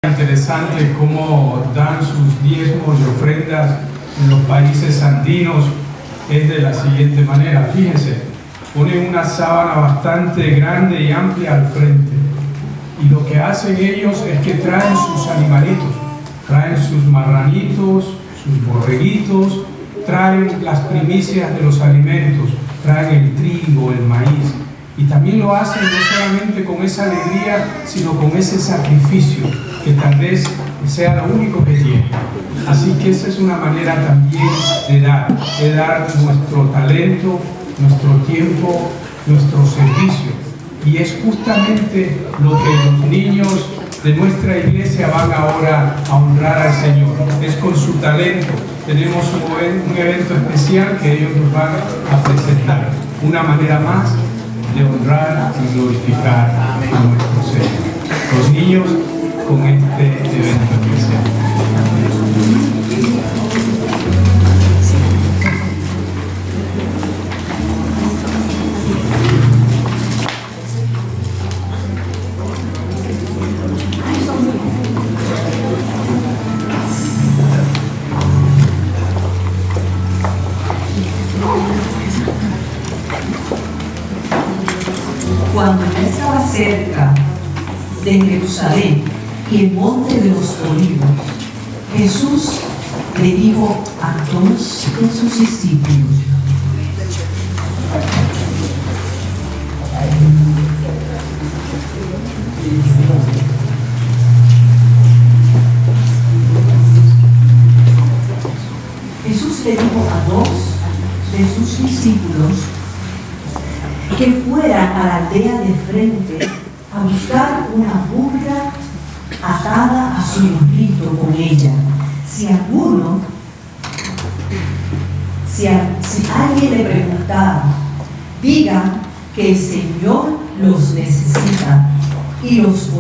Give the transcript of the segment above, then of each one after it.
Interesante cómo dan sus diezmos y ofrendas en los países andinos. Es de la siguiente manera, fíjense, ponen una sábana bastante grande y amplia al frente, y lo que hacen ellos es que traen sus animalitos, traen sus marranitos, sus borreguitos, traen las primicias de los alimentos, traen el trigo, el maíz, y también lo hacen no solamente con esa alegría, sino con ese sacrificio, que tal vez sea lo único que tienen. Así que esa es una manera también de dar nuestro talento, nuestro tiempo, nuestro servicio. Y es justamente lo que los niños de nuestra iglesia van ahora a honrar al Señor. Es con su talento. Tenemos un evento especial que ellos nos van a presentar. Una manera más de honrar y glorificar a nuestro Señor. Los niños con este evento especial. Cuando ya estaba cerca de Jerusalén y el monte de los Olivos, Jesús le dijo a todos sus discípulos: Jesús le dijo a dos de sus discípulos que fueran a la aldea de frente a buscar una burra atada a su burrito con ella. Si alguien le preguntaba, digan que el Señor los necesita y los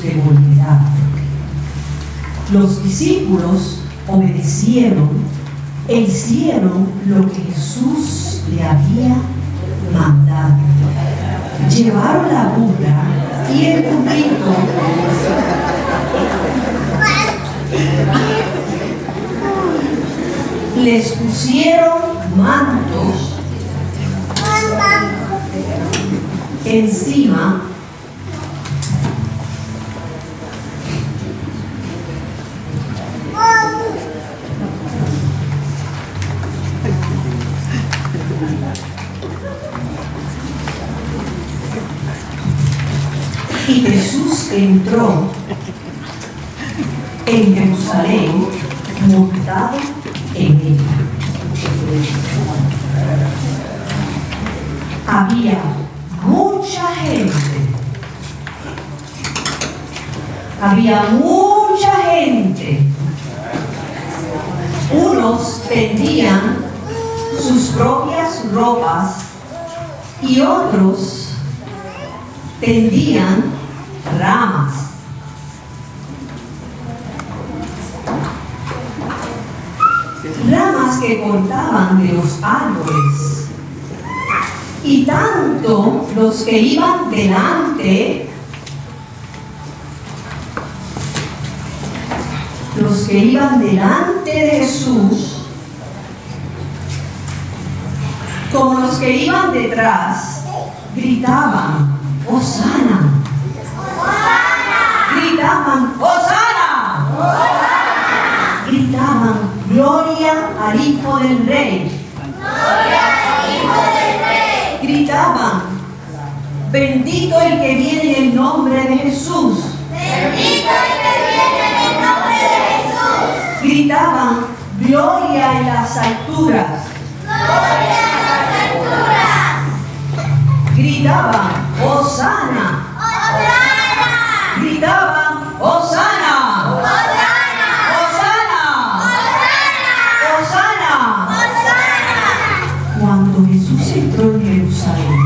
devolverá. Los discípulos obedecieron e hicieron lo que Jesús le había mandado. Llevaron la burra y el burrito les pusieron mantos encima y Jesús entró en Jerusalén montado en ella. Había mucha gente. Unos vendían sus propias ropas y otros tendían ramas. Ramas que cortaban de los árboles. Y tanto los que iban delante de Jesús como los que iban detrás gritaban: ¡Hosana! Gritaban: ¡Hosana! Gritaban: ¡Gloria al Hijo del Rey! Gritaban: ¡Bendito el que viene en el nombre de Jesús! Gritaban: ¡Gloria en las alturas! Gritaban: ¡Hosana! Gritaban: ¡Hosana! Cuando Jesús entró en Jerusalén,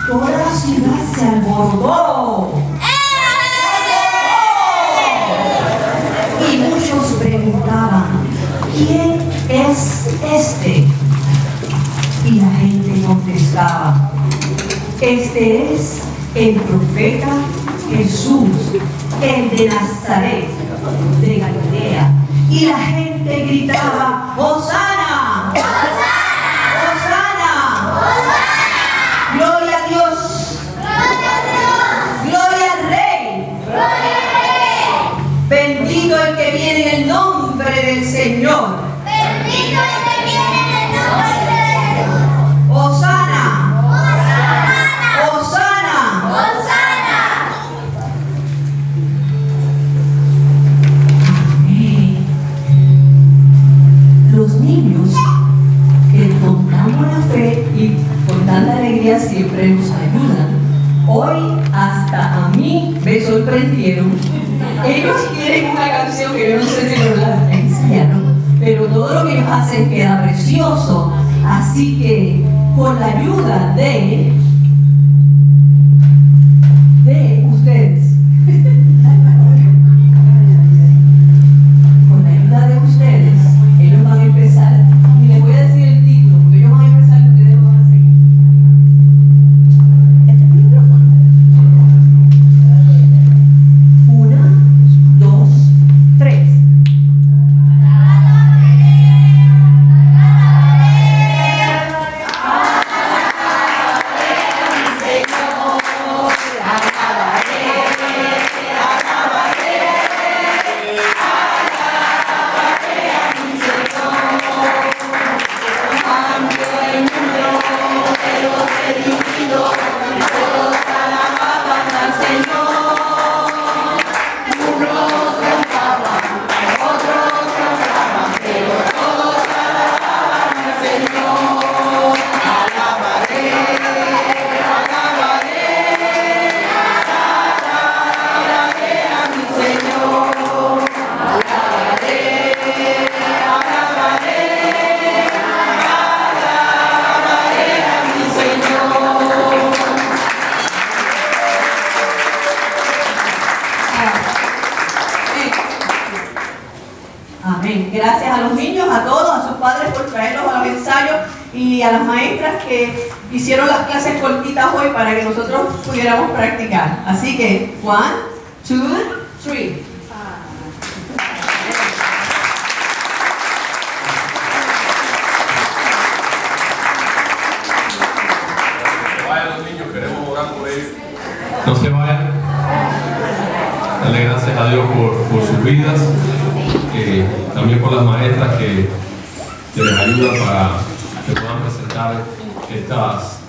toda la ciudad se alborotó. Y muchos preguntaban: ¿quién es este? Y la gente contestaba: este es el profeta Jesús el de Nazaret, de Galilea. Y la gente gritaba: ¡Hosana! ¡Hosana! ¡Hosana! ¡Gloria a Dios! ¡Gloria a Dios! ¡Gloria al Rey! ¡Gloria al Rey! Bendito el que viene en el nombre del Señor. Bendito el que viene en el nombre del Señor. ¡Hosana! ¡Hosana! ¡Hosana! ¡Hosana! Amén. Los niños que con tan buena fe y con tanta alegría siempre nos ayudan. Hoy hasta a mí me sorprendieron. Ellos quieren una canción que yo no sé si nos la enseñaron, pero todo lo que ellos hacen queda precioso. Así que con la ayuda de ustedes, con la ayuda de ustedes, ellos van a empezar. Y les voy a decir el título, porque ellos van a empezar y ustedes lo van a seguir. Este es el micrófono. 1, 2, 3. Amén. Gracias a los niños, a todos, a sus padres por traerlos a los ensayos y a las maestras que hicieron las clases cortitas hoy para que nosotros pudiéramos practicar. Así que, 1, 2, 3. Vayan los niños, queremos orar por ellos. No se vayan. Dale gracias a Dios por sus vidas, también por las maestras que les ayudan para que puedan presentar estas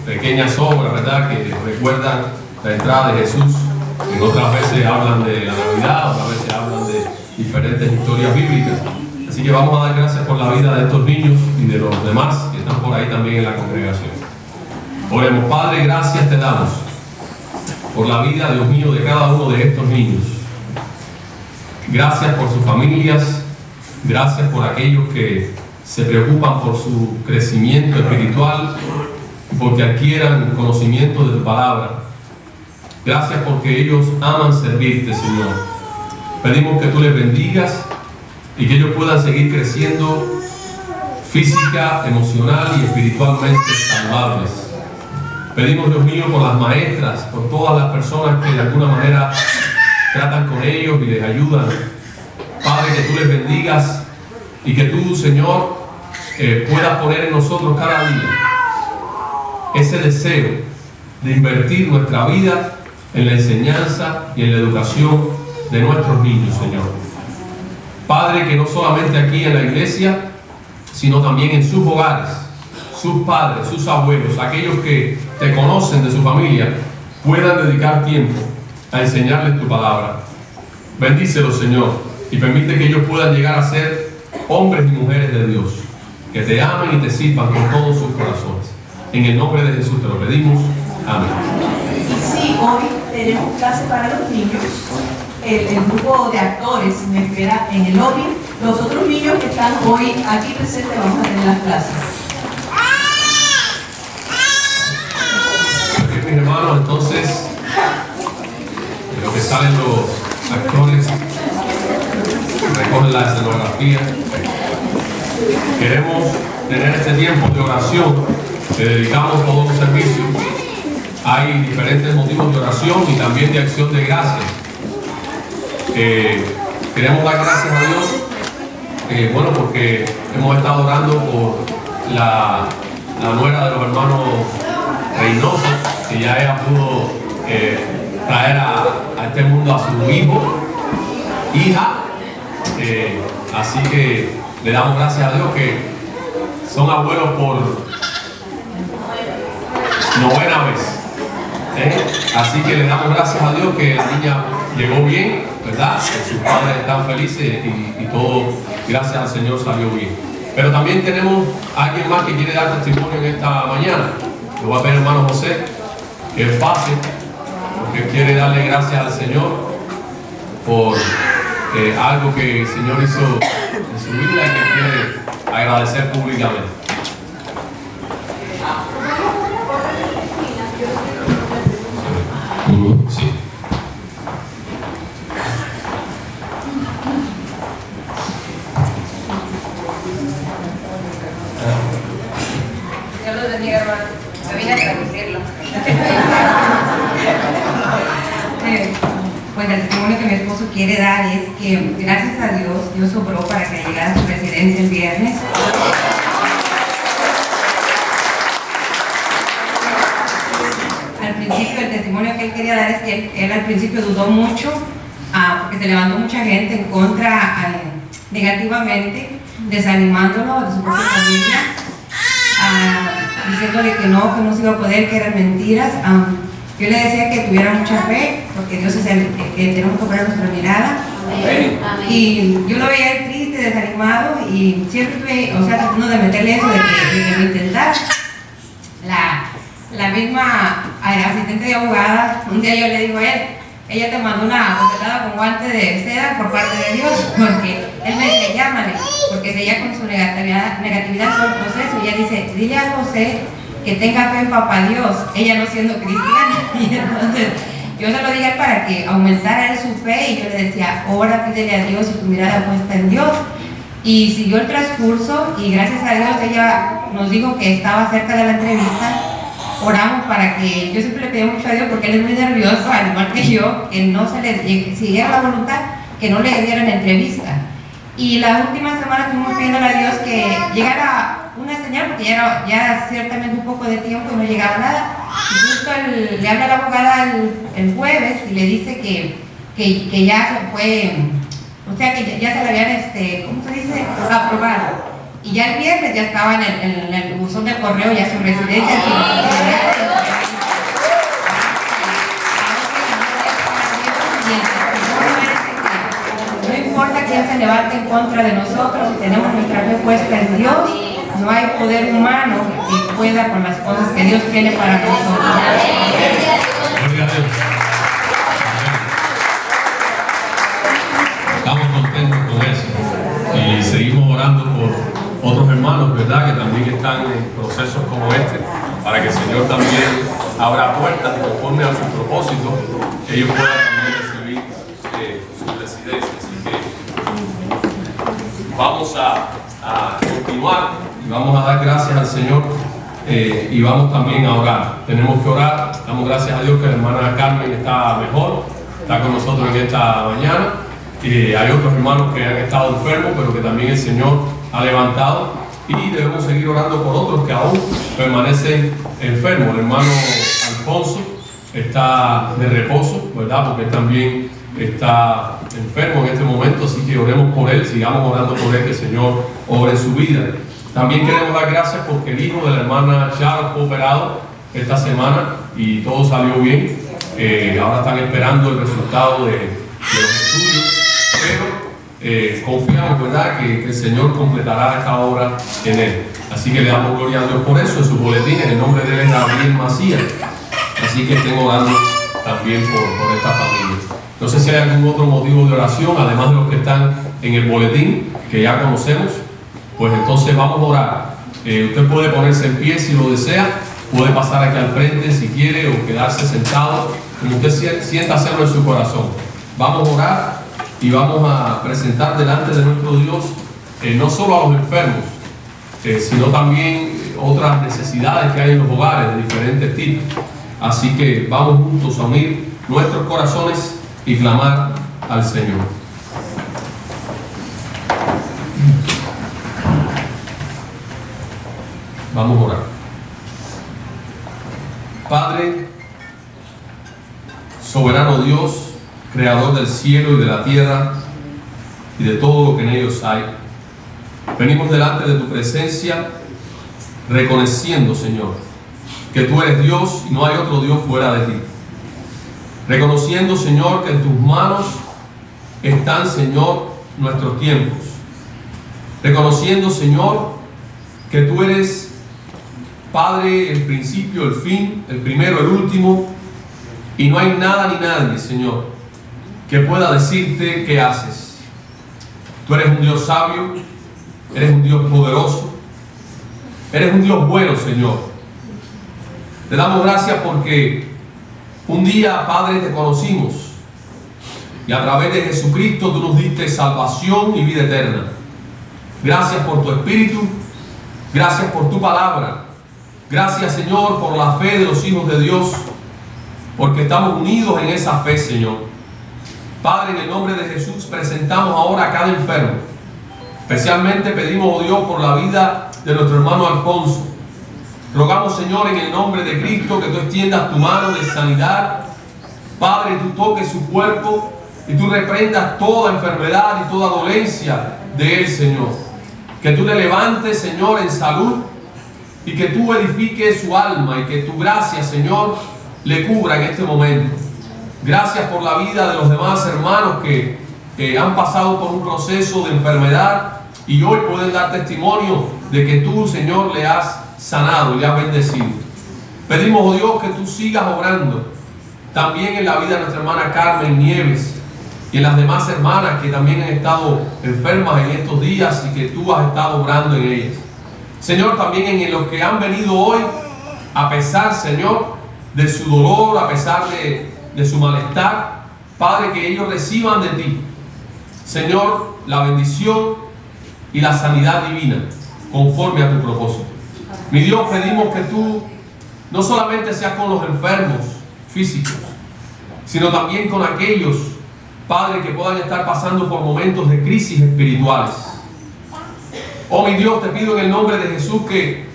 pequeñas obras, ¿verdad?, que recuerdan la entrada de Jesús. En otras veces hablan de la Navidad, otras veces hablan de diferentes historias bíblicas. Así que vamos a dar gracias por la vida de estos niños y de los demás que están por ahí también en la congregación. Oremos. Padre, gracias te damos por la vida, Dios mío, de cada uno de estos niños. Gracias por sus familias, gracias por aquellos que se preocupan por su crecimiento espiritual, porque adquieran conocimiento de tu palabra. Gracias porque ellos aman servirte, Señor. Pedimos que tú les bendigas y que ellos puedan seguir creciendo física, emocional y espiritualmente saludables. Pedimos, Dios mío, por las maestras, por todas las personas que de alguna manera tratan con ellos y les ayudan. Padre, que tú les bendigas y que tú, Señor, puedas poner en nosotros cada día ese deseo de invertir nuestra vida en la enseñanza y en la educación de nuestros niños, Señor. Padre, que no solamente aquí en la iglesia, sino también en sus hogares, sus padres, sus abuelos, aquellos que te conocen de su familia, puedan dedicar tiempo a enseñarles tu palabra. Bendícelos, Señor, y permite que ellos puedan llegar a ser hombres y mujeres de Dios, que te amen y te sirvan con todos sus corazones. En el nombre de Jesús te lo pedimos. Amén. Y sí, hoy tenemos clase para los niños. El grupo de actores me espera en el lobby. Los otros niños que están hoy aquí presentes vamos a tener las clases. Mis hermanos, entonces, de lo que salen los actores, recogen la escenografía. Queremos tener este tiempo de oración que dedicamos todos los servicios. Hay diferentes motivos de oración y también de acción de gracias Queremos dar gracias a Dios, bueno, porque hemos estado orando por la nuera de los hermanos Reynoso, que ya ella pudo traer a este mundo a su hija, así que le damos gracias a Dios que son abuelos por novena vez, así que le damos gracias a Dios que la niña llegó bien, ¿verdad? Que sus padres están felices y todo, gracias al Señor, salió bien. Pero también tenemos a alguien más que quiere dar testimonio en esta mañana. Le voy a pedir, hermano José, que es fácil, porque quiere darle gracias al Señor por algo que el Señor hizo en su vida y que quiere agradecer públicamente. Sí. Dios los bendiga, hermano. Yo vine a traducirlo. Pues el testimonio que mi esposo quiere dar es que gracias a Dios obró para que llegara a su residencia el viernes. Al principio el testimonio que él quería dar es que él al principio dudó mucho, porque se levantó mucha gente en contra negativamente, desanimándolo de su propia familia, diciéndole que no se iba a poder, que eran mentiras. Yo le decía que tuviera mucha fe, porque Dios es el que tenemos que poner nuestra mirada. Amén. Y yo lo veía triste, desanimado, y siempre estuve, tratando de meterle eso de que lo intentara. La misma asistente de abogada, un día yo le digo a él, ella te mandó una bofetada con guante de seda por parte de Dios, porque él me dice, llámale, porque seguía con su negatividad en todo el proceso, y ella dice, dile a José que tenga fe en papá Dios, ella no siendo cristiana. Y entonces yo se lo dije para que aumentara él su fe, y yo le decía, ora, pídele a Dios y tu mirada puesta en Dios. Y siguió el transcurso, y gracias a Dios ella nos dijo que estaba cerca de la entrevista. Oramos para que, yo siempre le pedí mucho a Dios porque él es muy nervioso, al igual que yo, que no se le, si era la voluntad, que no le dieran entrevista. Y la última semana estuvimos pidiéndole a Dios que llegara una señal, porque ya ciertamente un poco de tiempo y no llegaba nada. Y justo le habla a la abogada el jueves y le dice que ya se fue, que ya se le habían, ¿cómo se dice? Aprobado. Y ya el viernes ya estaba en el buzón del correo, ya su residencia. No importa quién se levante en contra de nosotros, si tenemos nuestra fe puesta en Dios, no hay poder humano que pueda con las cosas que Dios tiene para nosotros. Estamos contentos con eso y seguimos orando por otros hermanos, ¿verdad?, que también están en procesos como este, para que el Señor también abra puertas y conforme a su propósito, ellos puedan también recibir su residencia. Así que vamos a continuar y vamos a dar gracias al Señor y vamos también a orar. Tenemos que orar, damos gracias a Dios que la hermana Carmen está mejor, está con nosotros en esta mañana. Hay otros hermanos que han estado enfermos, pero que también el Señor ha levantado, y debemos seguir orando por otros que aún permanecen enfermos. El hermano Alfonso está de reposo, ¿verdad?, porque él también está enfermo en este momento, así que oremos por él, sigamos orando por él, que el Señor obre su vida. También queremos dar gracias porque el hijo de la hermana Charo fue operado esta semana y todo salió bien. Ahora están esperando el resultado de los estudios, pero confiamos, ¿verdad?, que el Señor completará esta obra en él. Así que le damos gloria a Dios por eso. En sus boletines el nombre de él es Gabriel Macías, así que estén orando también por esta familia. No sé si hay algún otro motivo de oración además de los que están en el boletín que ya conocemos. Pues entonces vamos a orar. Usted puede ponerse en pie si lo desea, puede pasar aquí al frente si quiere, o quedarse sentado como usted sienta hacerlo en su corazón. Vamos a orar y vamos a presentar delante de nuestro Dios no solo a los enfermos, sino también otras necesidades que hay en los hogares de diferentes tipos. Así que vamos juntos a unir nuestros corazones y clamar al Señor. Vamos a orar. Padre, soberano Dios, creador del cielo y de la tierra y de todo lo que en ellos hay, venimos delante de tu presencia reconociendo, Señor, que tú eres Dios y no hay otro Dios fuera de ti. Reconociendo, Señor, que en tus manos están, Señor, nuestros tiempos. Reconociendo, Señor, que tú eres Padre, el principio, el fin, el primero, el último, y no hay nada ni nadie, Señor, que pueda decirte qué haces. Tú eres un Dios sabio, eres un Dios poderoso, eres un Dios bueno, Señor. Te damos gracias porque un día, Padre, te conocimos y a través de Jesucristo tú nos diste salvación y vida eterna. Gracias por tu Espíritu, gracias por tu palabra. Gracias, Señor, por la fe de los hijos de Dios, porque estamos unidos en esa fe, Señor. Padre, en el nombre de Jesús presentamos ahora a cada enfermo. Especialmente pedimos, oh Dios, por la vida de nuestro hermano Alfonso. Rogamos, Señor, en el nombre de Cristo, que tú extiendas tu mano de sanidad. Padre, tú toques su cuerpo y tú reprendas toda enfermedad y toda dolencia de él, Señor. Que tú le levantes, Señor, en salud, y que tú edifiques su alma y que tu gracia, Señor, le cubra en este momento. Gracias por la vida de los demás hermanos que han pasado por un proceso de enfermedad y hoy pueden dar testimonio de que tú, Señor, le has sanado y le has bendecido. Pedimos, oh Dios, que tú sigas obrando también en la vida de nuestra hermana Carmen Nieves y en las demás hermanas que también han estado enfermas en estos días y que tú has estado obrando en ellas. Señor, también en los que han venido hoy, a pesar, Señor, de su dolor, a pesar de su malestar, Padre, que ellos reciban de ti, Señor, la bendición y la sanidad divina, conforme a tu propósito. Mi Dios, pedimos que tú no solamente seas con los enfermos físicos, sino también con aquellos, Padre, que puedan estar pasando por momentos de crisis espirituales. Oh mi Dios, te pido en el nombre de Jesús que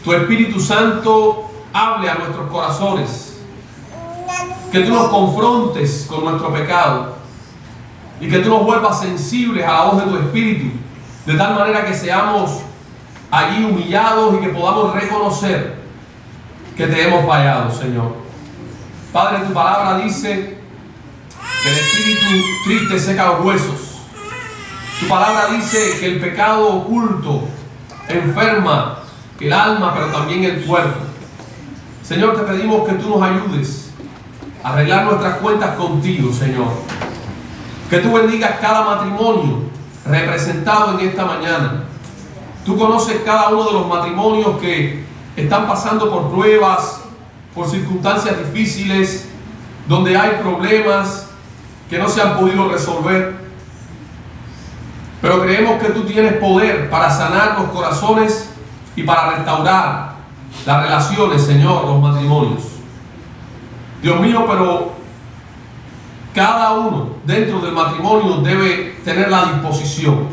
tu Espíritu Santo hable a nuestros corazones, que tú nos confrontes con nuestro pecado y que tú nos vuelvas sensibles a la voz de tu Espíritu, de tal manera que seamos allí humillados y que podamos reconocer que te hemos fallado, Señor. Padre, tu palabra dice que el espíritu triste seca los huesos. Tu palabra dice que el pecado oculto enferma el alma, pero también el cuerpo. Señor, te pedimos que tú nos ayudes a arreglar nuestras cuentas contigo, Señor. Que tú bendigas cada matrimonio representado en esta mañana. Tú conoces cada uno de los matrimonios que están pasando por pruebas, por circunstancias difíciles, donde hay problemas que no se han podido resolver. Pero creemos que tú tienes poder para sanar los corazones y para restaurar las relaciones, Señor, los matrimonios. Dios mío, pero cada uno dentro del matrimonio debe tener la disposición,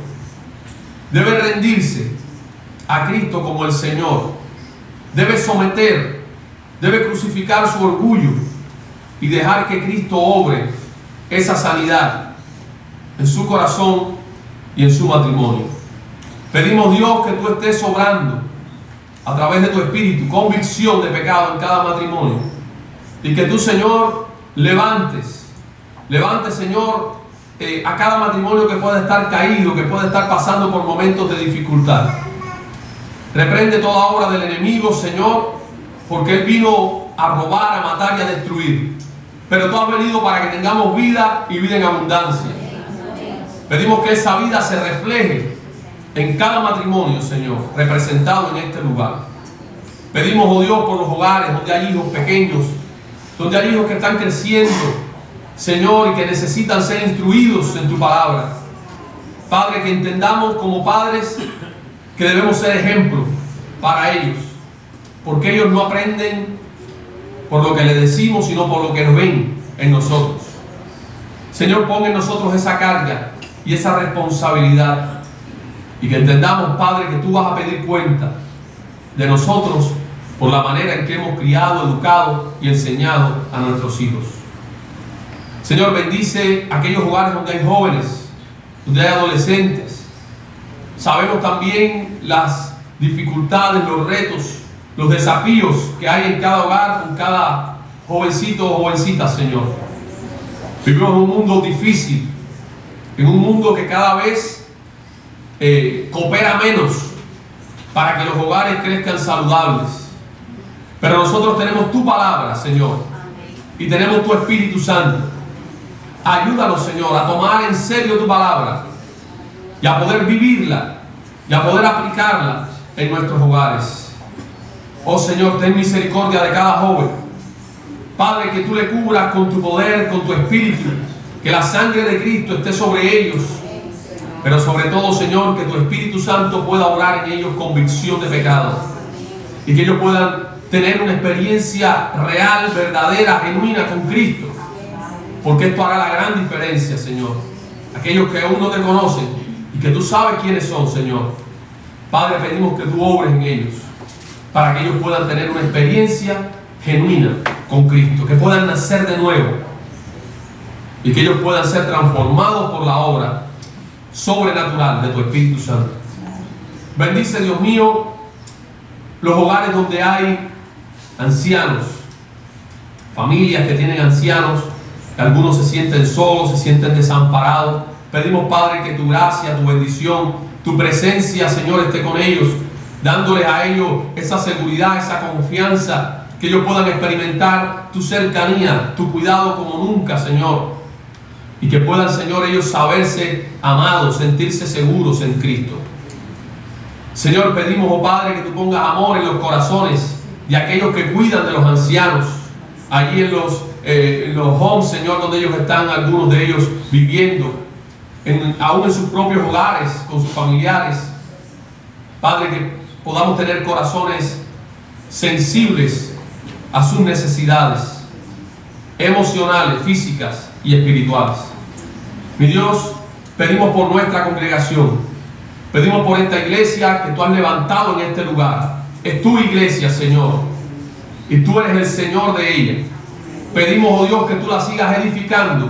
debe rendirse a Cristo como el Señor, debe someter, debe crucificar su orgullo y dejar que Cristo obre esa sanidad en su corazón y en su matrimonio. Pedimos, Dios, que tú estés obrando a través de tu Espíritu convicción de pecado en cada matrimonio y que tú, Señor, levantes, Señor, a cada matrimonio que pueda estar caído, que pueda estar pasando por momentos de dificultad. Reprende toda obra del enemigo, Señor, porque él vino a robar, a matar y a destruir. Pero tú has venido para que tengamos vida y vida en abundancia. Pedimos que esa vida se refleje en cada matrimonio, Señor, representado en este lugar. Pedimos, oh Dios, por los hogares donde hay hijos pequeños, donde hay hijos que están creciendo, Señor, y que necesitan ser instruidos en tu palabra. Padre, que entendamos como padres que debemos ser ejemplos para ellos, porque ellos no aprenden por lo que les decimos, sino por lo que nos ven en nosotros. Señor, pon en nosotros esa carga y esa responsabilidad. Y que entendamos, Padre, que tú vas a pedir cuenta de nosotros por la manera en que hemos criado, educado y enseñado a nuestros hijos. Señor, bendice aquellos hogares donde hay jóvenes, donde hay adolescentes. Sabemos también las dificultades, los retos, los desafíos que hay en cada hogar con cada jovencito o jovencita, Señor. Vivimos en un mundo difícil, en un mundo que cada vez coopera menos para que los hogares crezcan saludables. Pero nosotros tenemos tu palabra, Señor, y tenemos tu Espíritu Santo. Ayúdanos, Señor, a tomar en serio tu palabra y a poder vivirla y a poder aplicarla en nuestros hogares. Oh Señor, ten misericordia de cada joven. Padre, que tú le cubras con tu poder, con tu Espíritu, que la sangre de Cristo esté sobre ellos. Pero sobre todo, Señor, que tu Espíritu Santo pueda obrar en ellos convicción de pecado y que ellos puedan tener una experiencia real, verdadera, genuina con Cristo, porque esto hará la gran diferencia, Señor. Aquellos que aún no te conocen y que tú sabes quiénes son, Señor, Padre, pedimos que tú obres en ellos para que ellos puedan tener una experiencia genuina con Cristo, que puedan nacer de nuevo y que ellos puedan ser transformados por la obra sobrenatural de tu Espíritu Santo. Bendice, Dios mío, los hogares donde hay ancianos, familias que tienen ancianos, que algunos se sienten solos, se sienten desamparados. Pedimos, Padre, que tu gracia, tu bendición, tu presencia, Señor, esté con ellos, dándoles a ellos esa seguridad, esa confianza, que ellos puedan experimentar tu cercanía, tu cuidado como nunca, Señor. Y que puedan, Señor, ellos saberse amados, sentirse seguros en Cristo. Señor, pedimos, oh Padre, que tú pongas amor en los corazones de aquellos que cuidan de los ancianos, allí en los homes, Señor, donde ellos están, algunos de ellos viviendo, aún en sus propios hogares, con sus familiares. Padre, que podamos tener corazones sensibles a sus necesidades emocionales, físicas y espirituales. Mi Dios, pedimos por nuestra congregación, pedimos por esta iglesia que tú has levantado en este lugar. Es tu iglesia, Señor, y tú eres el Señor de ella. Pedimos, oh Dios, que tú la sigas edificando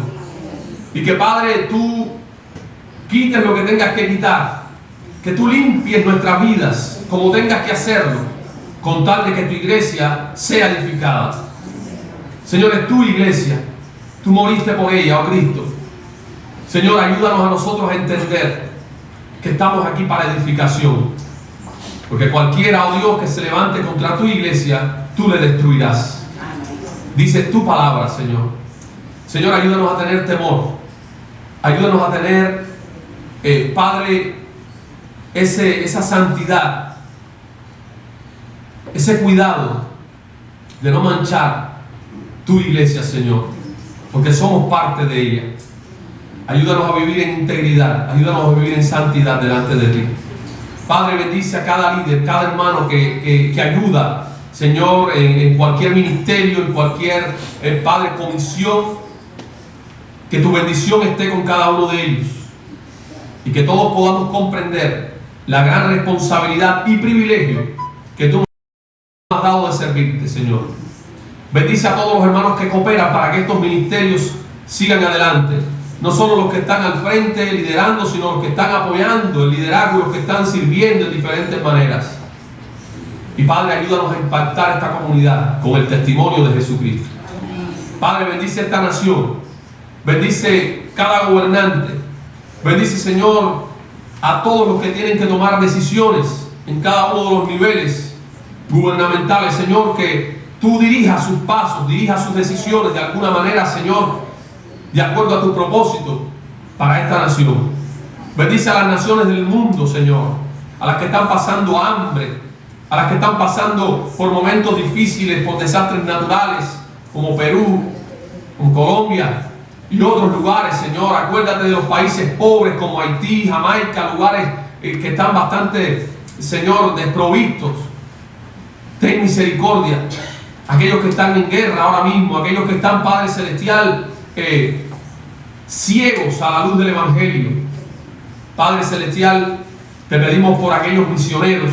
y que, Padre, tú quites lo que tengas que quitar, que tú limpies nuestras vidas como tengas que hacerlo, con tal de que tu iglesia sea edificada. Señor, es tu iglesia, tú moriste por ella, oh Cristo. Señor, ayúdanos a nosotros a entender que estamos aquí para edificación, porque cualquiera, oh Dios, que se levante contra tu iglesia, tú le destruirás. Dice tu palabra, Señor. Señor, ayúdanos a tener temor, ayúdanos a tener, Padre, esa santidad, ese cuidado de no manchar tu iglesia, Señor, porque somos parte de ella. Ayúdanos a vivir en integridad, ayúdanos a vivir en santidad delante de ti. Padre, bendice a cada líder, cada hermano que ayuda, Señor, en cualquier ministerio, en cualquier, Padre, comisión. Que tu bendición esté con cada uno de ellos y que todos podamos comprender la gran responsabilidad y privilegio que tú nos has dado de servirte, Señor. Bendice a todos los hermanos que cooperan para que estos ministerios sigan adelante. No solo los que están al frente liderando, sino los que están apoyando el liderazgo, los que están sirviendo en diferentes maneras. Y Padre, ayúdanos a impactar esta comunidad con el testimonio de Jesucristo. Padre, bendice esta nación, bendice cada gobernante, bendice, Señor, a todos los que tienen que tomar decisiones en cada uno de los niveles gubernamentales. Señor, que tú dirijas sus pasos, dirijas sus decisiones de alguna manera, Señor, de acuerdo a tu propósito para esta nación. Bendice a las naciones del mundo, Señor, a las que están pasando hambre, a las que están pasando por momentos difíciles, por desastres naturales, como Perú, como Colombia y otros lugares, Señor. Acuérdate de los países pobres como Haití, Jamaica, lugares que están bastante, Señor, desprovistos. Ten misericordia. Aquellos que están en guerra ahora mismo, aquellos que están, Padre Celestial, ciegos a la luz del Evangelio. Padre Celestial, te pedimos por aquellos misioneros,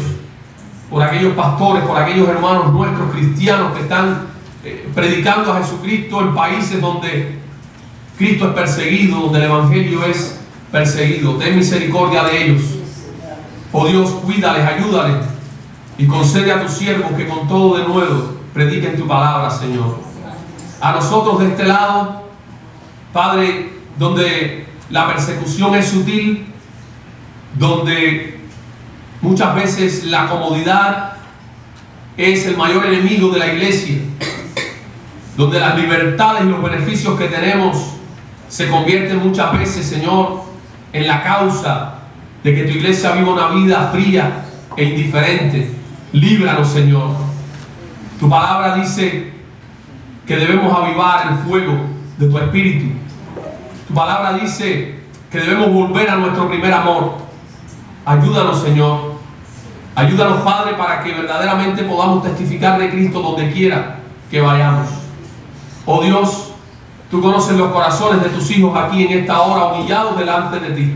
por aquellos pastores, por aquellos hermanos nuestros cristianos que están predicando a Jesucristo en países donde Cristo es perseguido, donde el Evangelio es perseguido. Ten misericordia de ellos. Oh Dios, cuídales, ayúdales y concede a tus siervos que con todo de nuevo prediquen tu palabra, Señor. A nosotros de este lado, Padre, donde la persecución es sutil, donde muchas veces la comodidad es el mayor enemigo de la iglesia, donde las libertades y los beneficios que tenemos se convierten muchas veces, Señor, en la causa de que tu iglesia viva una vida fría e indiferente. Líbranos, Señor. Tu palabra dice que debemos avivar el fuego de tu espíritu. Tu palabra dice que debemos volver a nuestro primer amor. Ayúdanos, Señor. Ayúdanos, Padre, para que verdaderamente podamos testificar de Cristo donde quiera que vayamos. Oh Dios, tú conoces los corazones de tus hijos aquí en esta hora, humillados delante de ti.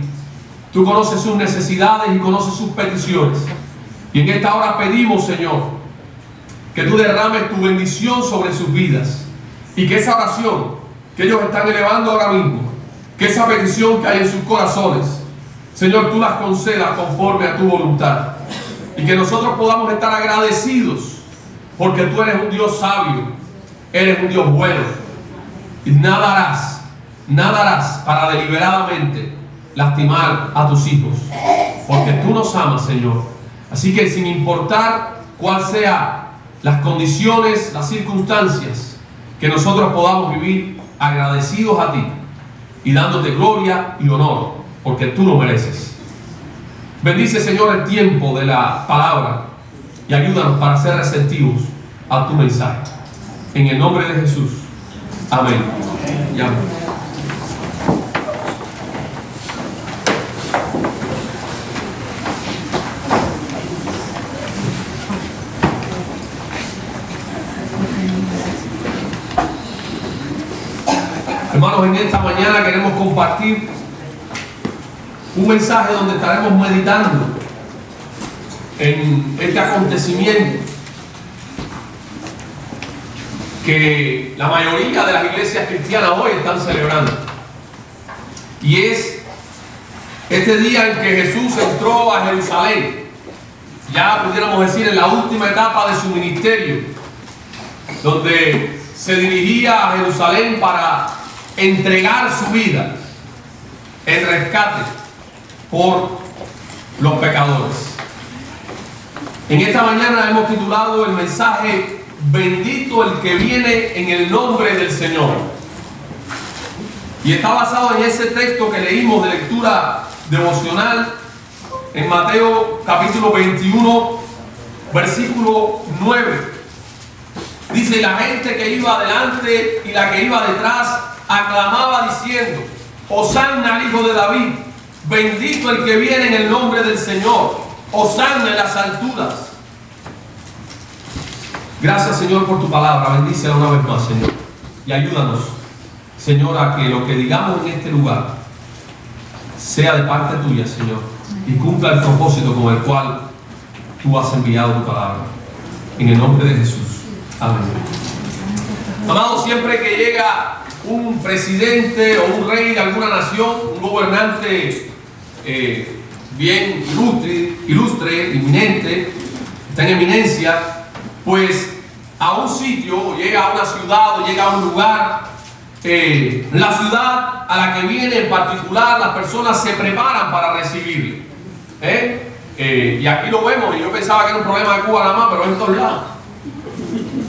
Tú conoces sus necesidades y conoces sus peticiones. Y en esta hora pedimos, Señor, que tú derrames tu bendición sobre sus vidas. Y que esa oración que ellos están elevando ahora mismo, que esa petición que hay en sus corazones, Señor, tú las concedas conforme a tu voluntad. Y que nosotros podamos estar agradecidos, porque tú eres un Dios sabio, eres un Dios bueno. Y nada harás para deliberadamente lastimar a tus hijos, porque tú nos amas, Señor. Así que sin importar cuál sea las condiciones, las circunstancias, que nosotros podamos vivir agradecidos a ti y dándote gloria y honor, porque tú lo mereces. Bendice, Señor, el tiempo de la palabra y ayúdanos para ser receptivos a tu mensaje. En el nombre de Jesús. Amén. Y amén. Hermanos, en esta mañana queremos compartir un mensaje donde estaremos meditando en este acontecimiento que la mayoría de las iglesias cristianas hoy están celebrando. Y es este día en que Jesús entró a Jerusalén, ya pudiéramos decir en la última etapa de su ministerio, donde se dirigía a Jerusalén para entregar su vida en rescate por los pecadores. En esta mañana hemos titulado el mensaje Bendito el que viene en el nombre del Señor. Y está basado en ese texto que leímos de lectura devocional en Mateo capítulo 21, versículo 9. Dice: la gente que iba adelante y la que iba detrás aclamaba diciendo: Hosanna al Hijo de David, bendito el que viene en el nombre del Señor, Hosanna en las alturas. Gracias, Señor, por tu palabra. Bendícela una vez más, Señor, y ayúdanos, Señor, a que lo que digamos en este lugar sea de parte tuya, Señor, y cumpla el propósito con el cual tú has enviado tu palabra. En el nombre de Jesús. Amén. Amados, siempre que llega un presidente o un rey de alguna nación, un gobernante bien ilustre, inminente, está en eminencia, pues a un sitio, llega a una ciudad o llega a un lugar, la ciudad a la que viene en particular, las personas se preparan para recibirle. Y aquí lo vemos, y yo pensaba que era un problema de Cuba nada más, pero en todos lados.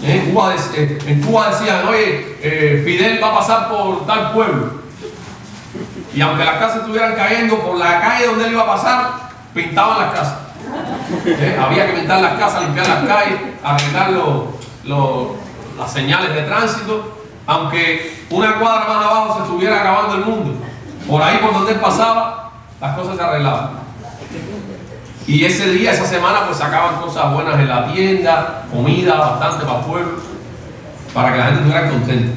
En Cuba decían: oye, Fidel va a pasar por tal pueblo. Y aunque las casas estuvieran cayendo, por la calle donde él iba a pasar, pintaban las casas. Había que pintar las casas, limpiar las calles, arreglar las señales de tránsito. Aunque una cuadra más abajo se estuviera acabando el mundo, por ahí por donde él pasaba, las cosas se arreglaban. Y ese día, esa semana, pues sacaban cosas buenas en la tienda, comida bastante para el pueblo, para que la gente estuviera contenta.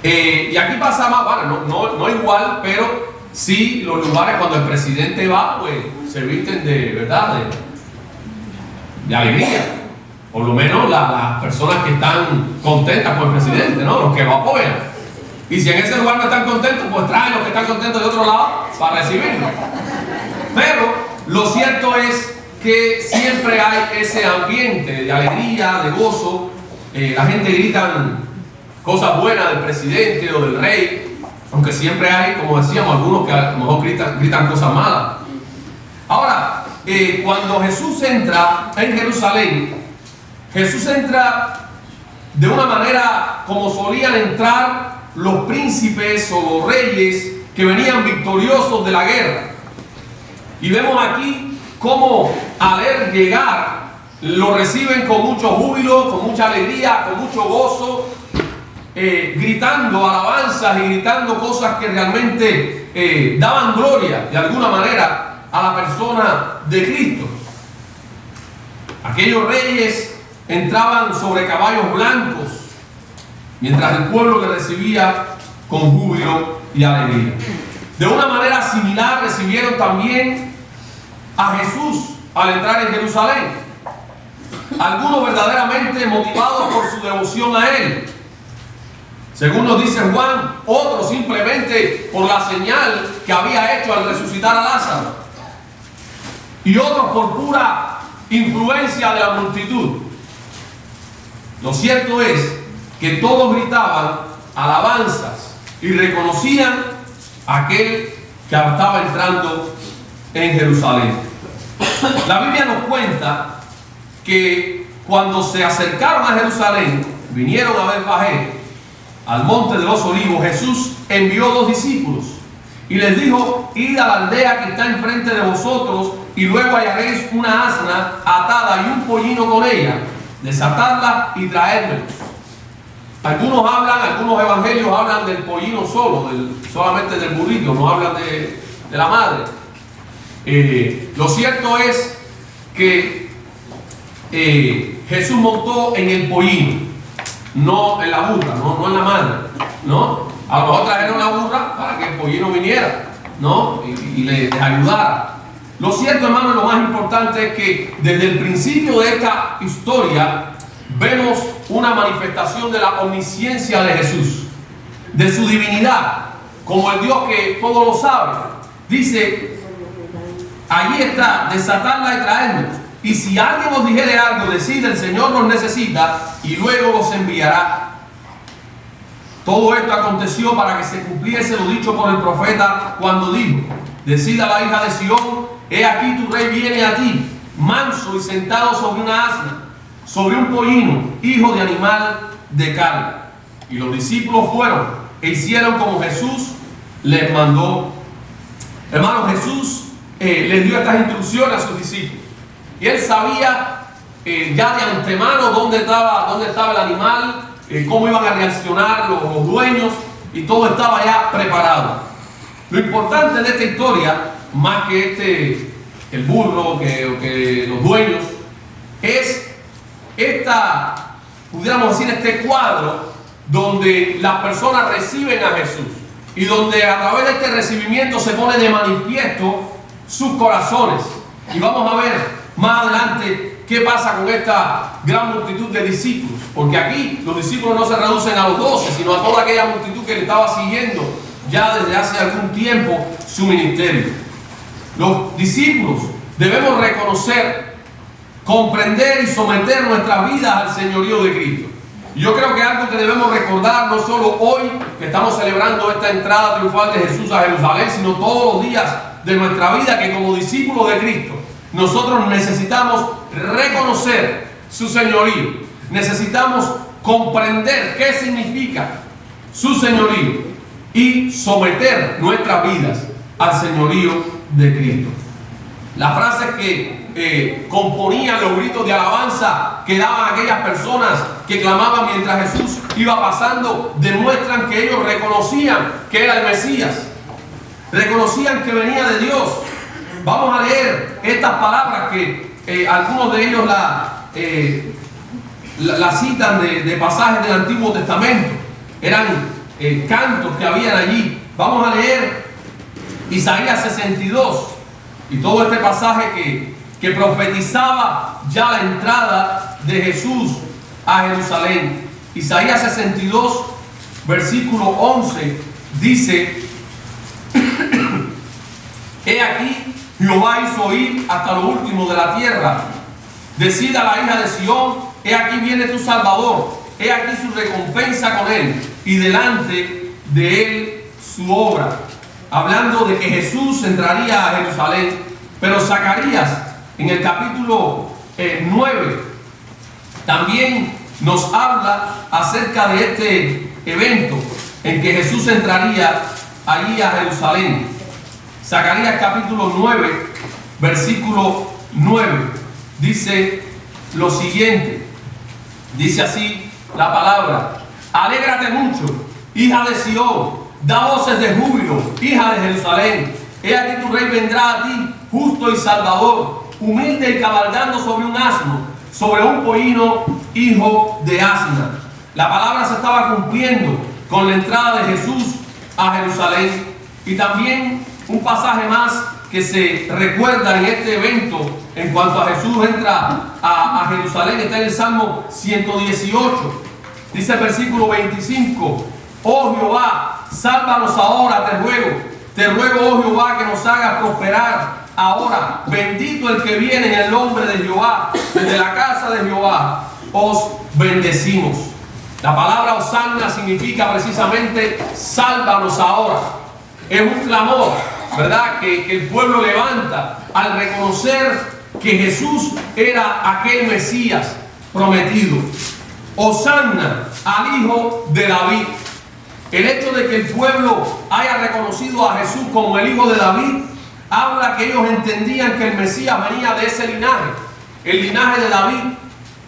Y aquí pasa más, bueno, no igual, pero sí los lugares cuando el presidente va, pues se visten de verdad, de alegría. Por lo menos las personas que están contentas con el presidente, ¿no? Los que lo apoyan. Y si en ese lugar no están contentos, pues traen los que están contentos de otro lado para recibirlo. Pero lo cierto es que siempre hay ese ambiente de alegría, de gozo. La gente grita cosas buenas del presidente o del rey, aunque siempre hay, como decíamos, algunos que a lo mejor gritan cosas malas. Ahora, cuando Jesús entra en Jerusalén, Jesús entra de una manera como solían entrar los príncipes o los reyes que venían victoriosos de la guerra. Y vemos aquí cómo al él llegar lo reciben con mucho júbilo, con mucha alegría, con mucho gozo, gritando alabanzas y gritando cosas que realmente daban gloria de alguna manera a la persona de Cristo. Aquellos reyes entraban sobre caballos blancos, mientras el pueblo le recibía con júbilo y alegría. De una manera similar recibieron también a Jesús al entrar en Jerusalén. Algunos verdaderamente motivados por su devoción a Él, según nos dice Juan, otros simplemente por la señal que había hecho al resucitar a Lázaro, y otros por pura influencia de la multitud. Lo cierto es que todos gritaban alabanzas y reconocían a aquel que estaba entrando en Jerusalén. La Biblia nos cuenta que cuando se acercaron a Jerusalén, vinieron a Betfagé, al monte de los olivos, Jesús envió 2 discípulos y les dijo: id a la aldea que está enfrente de vosotros y luego hallaréis una asna atada y un pollino con ella, desatadla y traédmelos. Algunos evangelios hablan del pollino solo, solamente del burrito, no hablan de la madre. Lo cierto es que Jesús montó en el pollino, no en la burra, no en la madre, ¿no? A lo mejor trajeron la burra para que el pollino viniera, ¿no? Y les ayudara. Lo cierto, hermano, lo más importante es que desde el principio de esta historia vemos una manifestación de la omnisciencia de Jesús, de su divinidad, como el Dios que todo lo sabe. Dice: allí está, desatadla y traednos. Y si alguien os dijere algo, decid: el Señor nos necesita y luego os enviará. Todo esto aconteció para que se cumpliese lo dicho por el profeta cuando dijo: decid a la hija de Sión: he aquí tu rey viene a ti, manso y sentado sobre una asna, sobre un pollino, hijo de animal de carga. Y los discípulos fueron e hicieron como Jesús les mandó. Hermano, Jesús les dio estas instrucciones a sus discípulos. Y él sabía ya de antemano dónde estaba el animal, cómo iban a reaccionar los dueños, y todo estaba ya preparado. Lo importante de esta historia, más que el burro, que los dueños, es pudiéramos decir, este cuadro donde las personas reciben a Jesús y donde a través de este recibimiento se pone de manifiesto sus corazones. Y vamos a ver más adelante qué pasa con esta gran multitud de discípulos, porque aquí los discípulos no se reducen a los 12, sino a toda aquella multitud que le estaba siguiendo ya desde hace algún tiempo su ministerio. Los discípulos debemos reconocer, comprender y someter nuestras vidas al señorío de Cristo. Y yo creo que algo que debemos recordar, no solo hoy que estamos celebrando esta entrada triunfal de Jesús a Jerusalén, sino todos los días de nuestra vida, que como discípulos de Cristo nosotros necesitamos reconocer su señorío, necesitamos comprender qué significa su señorío y someter nuestras vidas al señorío de Cristo. Las frases que componían los gritos de alabanza que daban aquellas personas que clamaban mientras Jesús iba pasando demuestran que ellos reconocían que era el Mesías, reconocían que venía de Dios. Vamos a leer estas palabras que algunos de ellos la citan de pasajes del Antiguo Testamento. Eran cantos que habían allí. Vamos a leer Isaías 62 y todo este pasaje que profetizaba ya la entrada de Jesús a Jerusalén. Isaías 62, versículo 11, dice: He aquí, Jehová hizo oír hasta lo último de la tierra. Decid a la hija de Sión: he aquí viene tu Salvador, he aquí su recompensa con él, y delante de él su obra. Hablando de que Jesús entraría a Jerusalén. Pero Zacarías, en el capítulo 9, también nos habla acerca de este evento en que Jesús entraría allí a Jerusalén. Zacarías capítulo 9, versículo 9, dice lo siguiente. Dice así la palabra: alégrate mucho, hija de Sión, da voces de júbilo, hija de Jerusalén. He aquí tu rey vendrá a ti, justo y salvador, humilde y cabalgando sobre un asno, sobre un pollino, hijo de asna. La palabra se estaba cumpliendo con la entrada de Jesús a Jerusalén. Y también un pasaje más que se recuerda en este evento en cuanto a Jesús entra a Jerusalén está en el Salmo 118. Dice el versículo 25: oh Jehová, sálvanos ahora, te ruego, oh Jehová, que nos hagas prosperar ahora. Bendito el que viene en el nombre de Jehová, desde la casa de Jehová os bendecimos. La palabra Hosanna significa precisamente sálvanos ahora. Es un clamor, ¿verdad?, que el pueblo levanta al reconocer que Jesús era aquel Mesías prometido. Hosanna al Hijo de David. El hecho de que el pueblo haya reconocido a Jesús como el Hijo de David habla que ellos entendían que el Mesías venía de ese linaje, el linaje de David,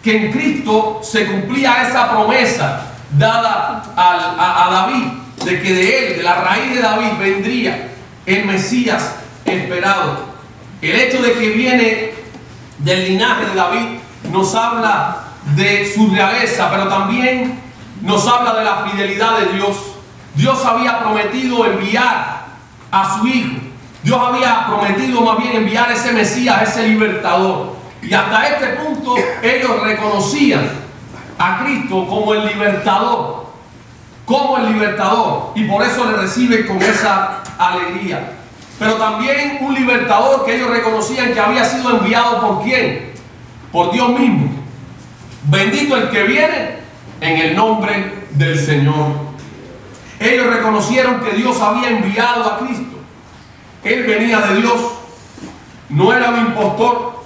que en Cristo se cumplía esa promesa dada a David, de que de él, de la raíz de David, vendría el Mesías esperado. El hecho de que viene del linaje de David nos habla de su realeza, pero también nos habla de la fidelidad de Dios. Dios había prometido enviar a su Hijo. Dios había prometido más bien enviar ese Mesías, ese libertador. Y hasta este punto ellos reconocían a Cristo como el libertador. Y por eso le reciben con esa alegría. Pero también un libertador que ellos reconocían que había sido enviado ¿por quién? Por Dios mismo. Bendito el que viene en el nombre del Señor. Ellos reconocieron que Dios había enviado a Cristo. Él venía de Dios, no era un impostor,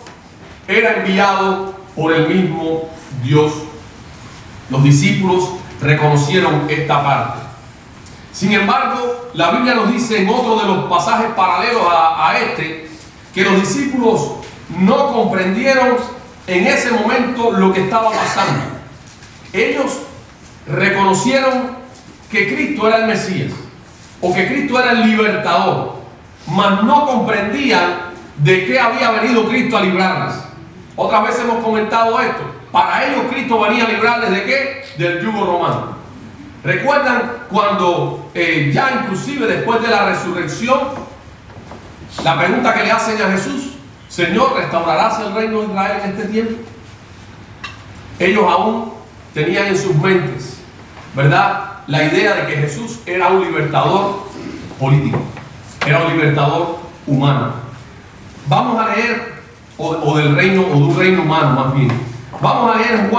era enviado por el mismo Dios. Los discípulos reconocieron esta parte. Sin embargo, la Biblia nos dice en otro de los pasajes paralelos a este, que los discípulos no comprendieron en ese momento lo que estaba pasando. Ellos reconocieron que Cristo era el Mesías, o que Cristo era el libertador, mas no comprendían de qué había venido Cristo a librarles. Otras veces hemos comentado esto. Para ellos Cristo venía a librarles ¿de qué? Del yugo romano. ¿Recuerdan cuando ya inclusive después de la resurrección, la pregunta que le hacen a Jesús: Señor, ¿restaurarás el reino de Israel en este tiempo? Ellos aún tenían en sus mentes, ¿verdad?, la idea de que Jesús era un libertador político, era un libertador humano. Vamos a leer, o del reino, o de un reino humano más bien. Vamos a leer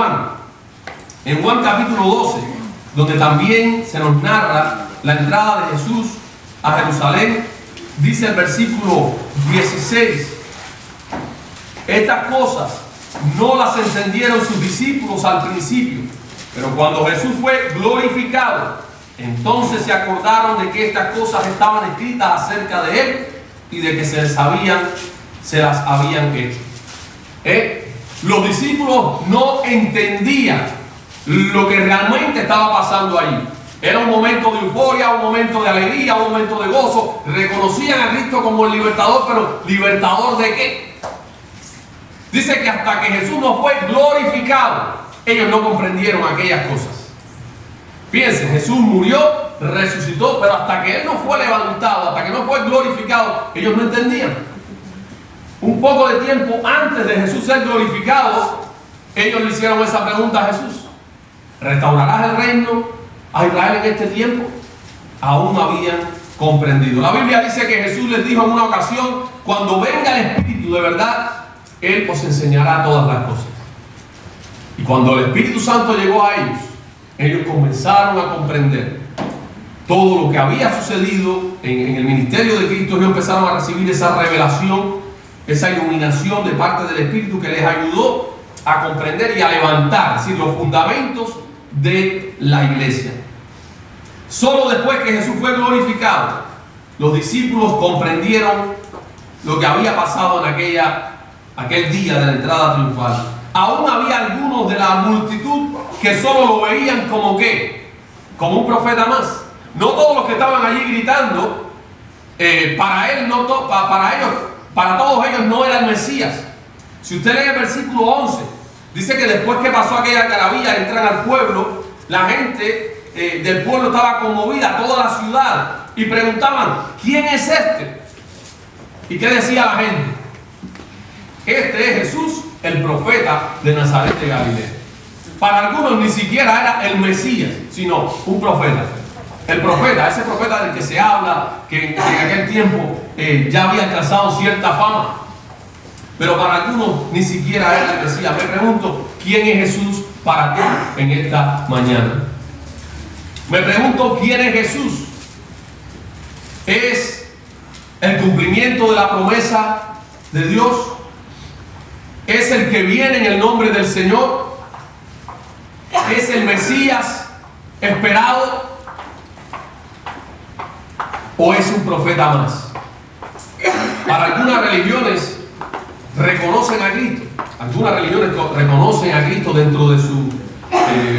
en Juan capítulo 12, donde también se nos narra la entrada de Jesús a Jerusalén. Dice el versículo 16: estas cosas no las entendieron sus discípulos al principio, pero cuando Jesús fue glorificado, entonces se acordaron de que estas cosas estaban escritas acerca de él y de que se las habían hecho. Los discípulos no entendían lo que realmente estaba pasando allí. Era un momento de euforia, un momento de alegría, un momento de gozo. Reconocían a Cristo como el libertador, pero ¿libertador de qué? Dice que hasta que Jesús no fue glorificado, ellos no comprendieron aquellas cosas. Fíjense, Jesús murió resucitó, pero hasta que Él no fue levantado, hasta que no fue glorificado, ellos no entendían. Un poco de tiempo antes de Jesús ser glorificado, ellos le hicieron esa pregunta a Jesús: ¿restaurarás el reino a Israel en este tiempo? Aún no habían comprendido. La Biblia dice que Jesús les dijo en una ocasión: cuando venga el Espíritu de verdad, Él os enseñará todas las cosas. Y cuando el Espíritu Santo llegó a ellos comenzaron a comprender todo lo que había sucedido en el ministerio de Cristo. Ellos empezaron a recibir esa revelación, esa iluminación de parte del Espíritu que les ayudó a comprender y a levantar, es decir, los fundamentos de la iglesia. Solo después que Jesús fue glorificado, los discípulos comprendieron lo que había pasado en aquel día de la entrada triunfal. Aún había algunos de la multitud que solo lo veían como ¿qué? Como un profeta más. No todos los que estaban allí gritando, para todos ellos no era el Mesías. Si usted lee el versículo 11, dice que después que pasó aquella algarabía, entran al pueblo, la gente del pueblo estaba conmovida, toda la ciudad, y preguntaban: ¿quién es este? ¿Y qué decía la gente? Este es Jesús, el profeta de Nazaret de Galilea. Para algunos ni siquiera era el Mesías, sino un profeta. El profeta, ese profeta del que se habla, que en aquel tiempo ya había alcanzado cierta fama. Pero para algunos ni siquiera era el Mesías. Me pregunto: ¿quién es Jesús para ti en esta mañana? Me pregunto: ¿quién es Jesús? ¿Es el cumplimiento de la promesa de Dios? ¿Es el que viene en el nombre del Señor? ¿Es el Mesías esperado? ¿O es un profeta más? Para algunas religiones reconocen a Cristo. Algunas religiones reconocen a Cristo dentro de su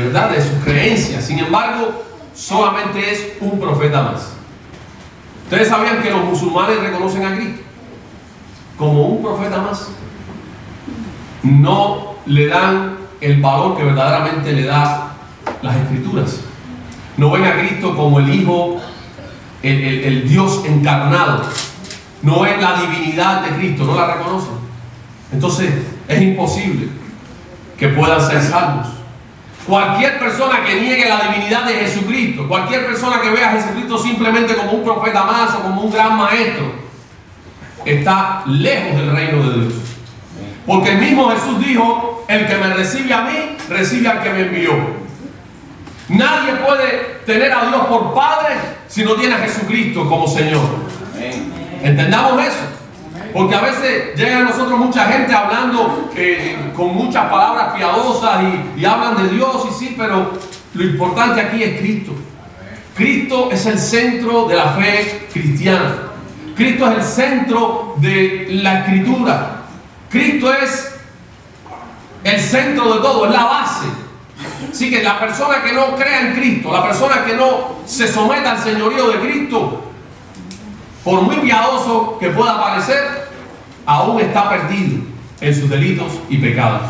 ¿verdad? De sus creencias. Sin embargo, solamente es un profeta más. ¿Ustedes sabían que los musulmanes reconocen a Cristo como un profeta más? No le dan el valor que verdaderamente le da las Escrituras. No ven a Cristo como el Hijo, el Dios encarnado. No es la divinidad de Cristo, no la reconocen. Entonces es imposible que puedan ser salvos. Cualquier persona que niegue la divinidad de Jesucristo, cualquier persona que vea a Jesucristo simplemente como un profeta más o como un gran maestro, está lejos del reino de Dios. Porque el mismo Jesús dijo: el que me recibe a mí, recibe al que me envió. Nadie puede tener a Dios por Padre si no tiene a Jesucristo como Señor. ¿Entendamos eso? Porque a veces llega a nosotros mucha gente hablando con muchas palabras piadosas y hablan de Dios y sí, pero lo importante aquí es Cristo. Cristo es el centro de la fe cristiana. Cristo es el centro de la Escritura. Cristo es el centro de todo, es la base. Así que la persona que no crea en Cristo, la persona que no se someta al señorío de Cristo, por muy piadoso que pueda parecer, aún está perdido en sus delitos y pecados.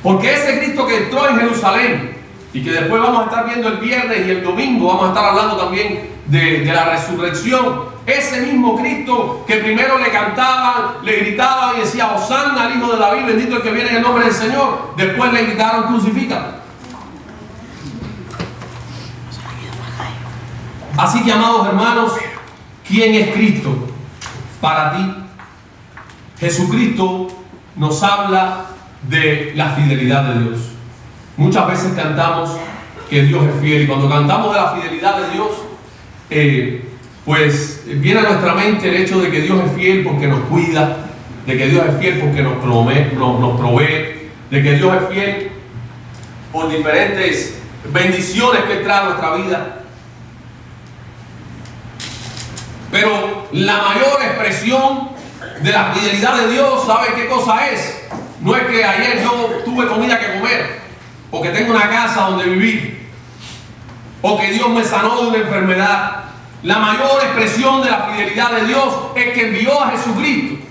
Porque ese Cristo que entró en Jerusalén y que después vamos a estar viendo el viernes y el domingo, vamos a estar hablando también de la resurrección. Ese mismo Cristo que primero le cantaban, le gritaban y decía: Hosanna al Hijo de David, bendito el que viene en el nombre del Señor. Después le gritaron: crucifícalo. Así que, amados hermanos, ¿quién es Cristo para ti? Jesucristo nos habla de la fidelidad de Dios. Muchas veces cantamos que Dios es fiel, y cuando cantamos de la fidelidad de Dios, pues viene a nuestra mente el hecho de que Dios es fiel porque nos cuida, de que Dios es fiel porque nos provee, de que Dios es fiel por diferentes bendiciones que trae a nuestra vida. Pero la mayor expresión de la fidelidad de Dios, ¿sabe qué cosa es? No es que ayer yo tuve comida que comer, o que tengo una casa donde vivir, o que Dios me sanó de una enfermedad. La mayor expresión de la fidelidad de Dios es que envió a Jesucristo.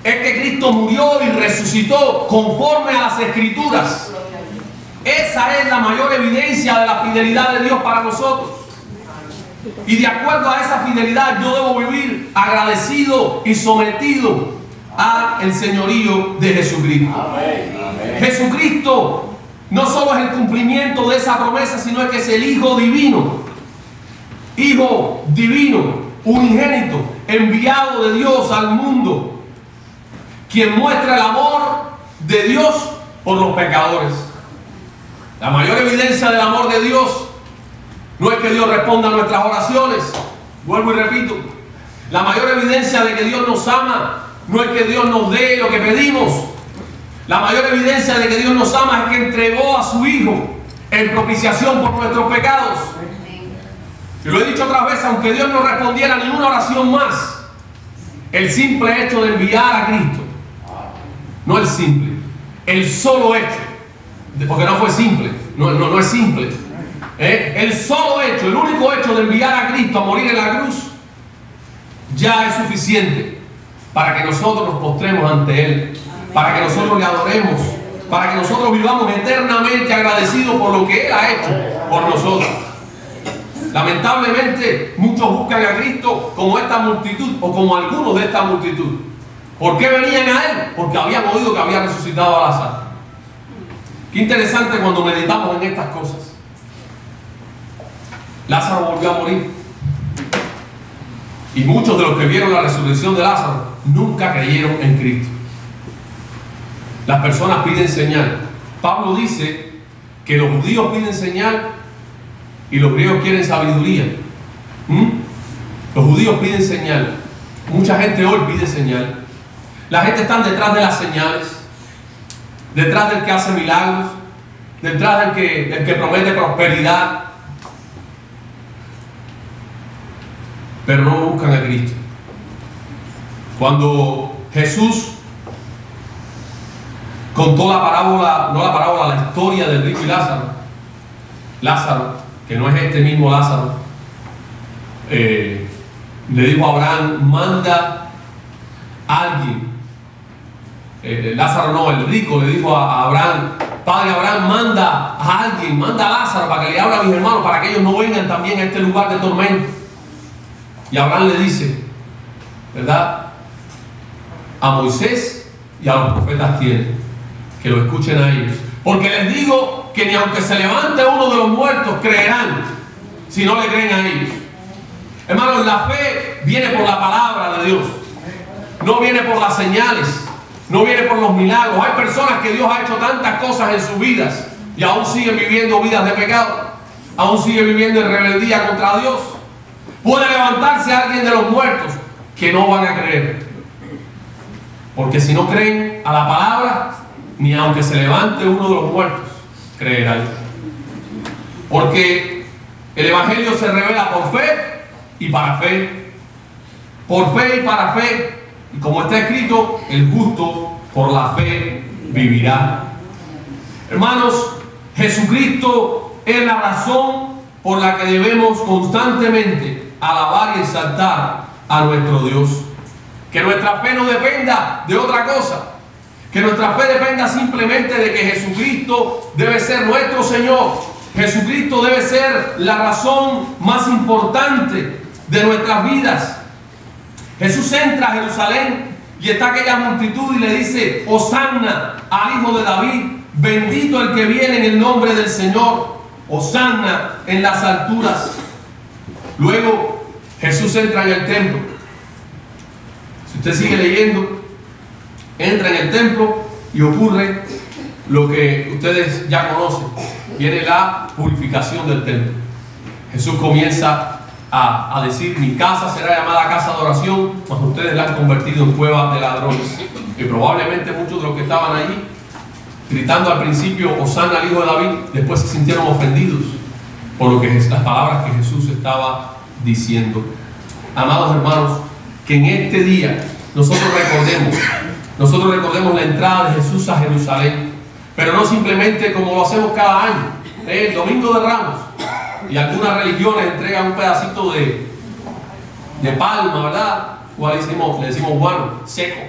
Es que Cristo murió y resucitó conforme a las Escrituras. Esa es la mayor evidencia de la fidelidad de Dios para nosotros. Y de acuerdo a esa fidelidad yo debo vivir agradecido y sometido al señorío de Jesucristo. Jesucristo no solo es el cumplimiento de esa promesa, sino es que es el Hijo divino, unigénito, enviado de Dios al mundo, quien muestra el amor de Dios por los pecadores. La mayor evidencia del amor de Dios no es que Dios responda a nuestras oraciones, vuelvo y repito, la mayor evidencia de que Dios nos ama no es que Dios nos dé lo que pedimos. La mayor evidencia de que Dios nos ama es que entregó a su Hijo en propiciación por nuestros pecados. Y lo he dicho otras veces, aunque Dios no respondiera ni una oración más, el simple hecho de enviar a Cristo, no el simple, el solo hecho, porque no fue simple, no es simple, el solo hecho, el único hecho de enviar a Cristo a morir en la cruz, ya es suficiente para que nosotros nos postremos ante Él, para que nosotros le adoremos, para que nosotros vivamos eternamente agradecidos por lo que Él ha hecho por nosotros. Lamentablemente muchos buscan a Cristo como esta multitud o como algunos de esta multitud. ¿Por qué venían a Él? Porque habían oído que había resucitado a Lázaro. Qué interesante cuando meditamos en estas cosas. Lázaro volvió a morir. Y muchos de los que vieron la resurrección de Lázaro nunca creyeron en Cristo. Las personas piden señal. Pablo dice que los judíos piden señal y los griegos quieren sabiduría. Los judíos piden señal. Mucha gente hoy pide señal. La gente está detrás de las señales, detrás del que hace milagros, detrás del que promete prosperidad, pero no buscan a Cristo. Cuando Jesús contó la historia del rico y Lázaro, que no es este mismo Lázaro, le dijo a Abraham: manda a alguien. Lázaro no, el rico le dijo a Abraham: Padre Abraham, manda a alguien, manda a Lázaro para que le hable a mis hermanos, para que ellos no vengan también a este lugar de tormento. Y Abraham le dice, ¿verdad?, a Moisés y a los profetas tienen, que lo escuchen a ellos, porque les digo que ni aunque se levante uno de los muertos creerán si no le creen a ellos. Hermanos, la fe viene por la palabra de Dios, no viene por las señales, no viene por los milagros. Hay personas que Dios ha hecho tantas cosas en sus vidas y aún siguen viviendo vidas de pecado, aún siguen viviendo en rebeldía contra Dios. Puede levantarse alguien de los muertos que no van a creer, porque si no creen a la palabra, ni aunque se levante uno de los muertos creerán. Porque el evangelio se revela por fe y para fe, por fe y para fe, y como está escrito, el justo por la fe vivirá. Hermanos, Jesucristo es la razón por la que debemos constantemente alabar y exaltar a nuestro Dios. Que nuestra fe no dependa de otra cosa, que nuestra fe dependa simplemente de que Jesucristo debe ser nuestro Señor. Jesucristo debe ser la razón más importante de nuestras vidas. Jesús entra a Jerusalén y está aquella multitud y le dice: Hosanna al Hijo de David, bendito el que viene en el nombre del Señor, Hosanna en las alturas. Luego Jesús entra en el templo. Si usted sigue leyendo, entra en el templo y ocurre lo que ustedes ya conocen. Viene la purificación del templo. Jesús comienza a decir: mi casa será llamada casa de oración, mas ustedes la han convertido en cueva de ladrones. Y probablemente muchos de los que estaban allí, gritando al principio Hosanna al Hijo de David, después se sintieron ofendidos por lo que las palabras que Jesús estaba diciendo. Amados hermanos, que en este día nosotros recordemos la entrada de Jesús a Jerusalén, pero no simplemente como lo hacemos cada año, el Domingo de Ramos, y algunas religiones entregan un pedacito de palma, ¿verdad? O le decimos guano, seco,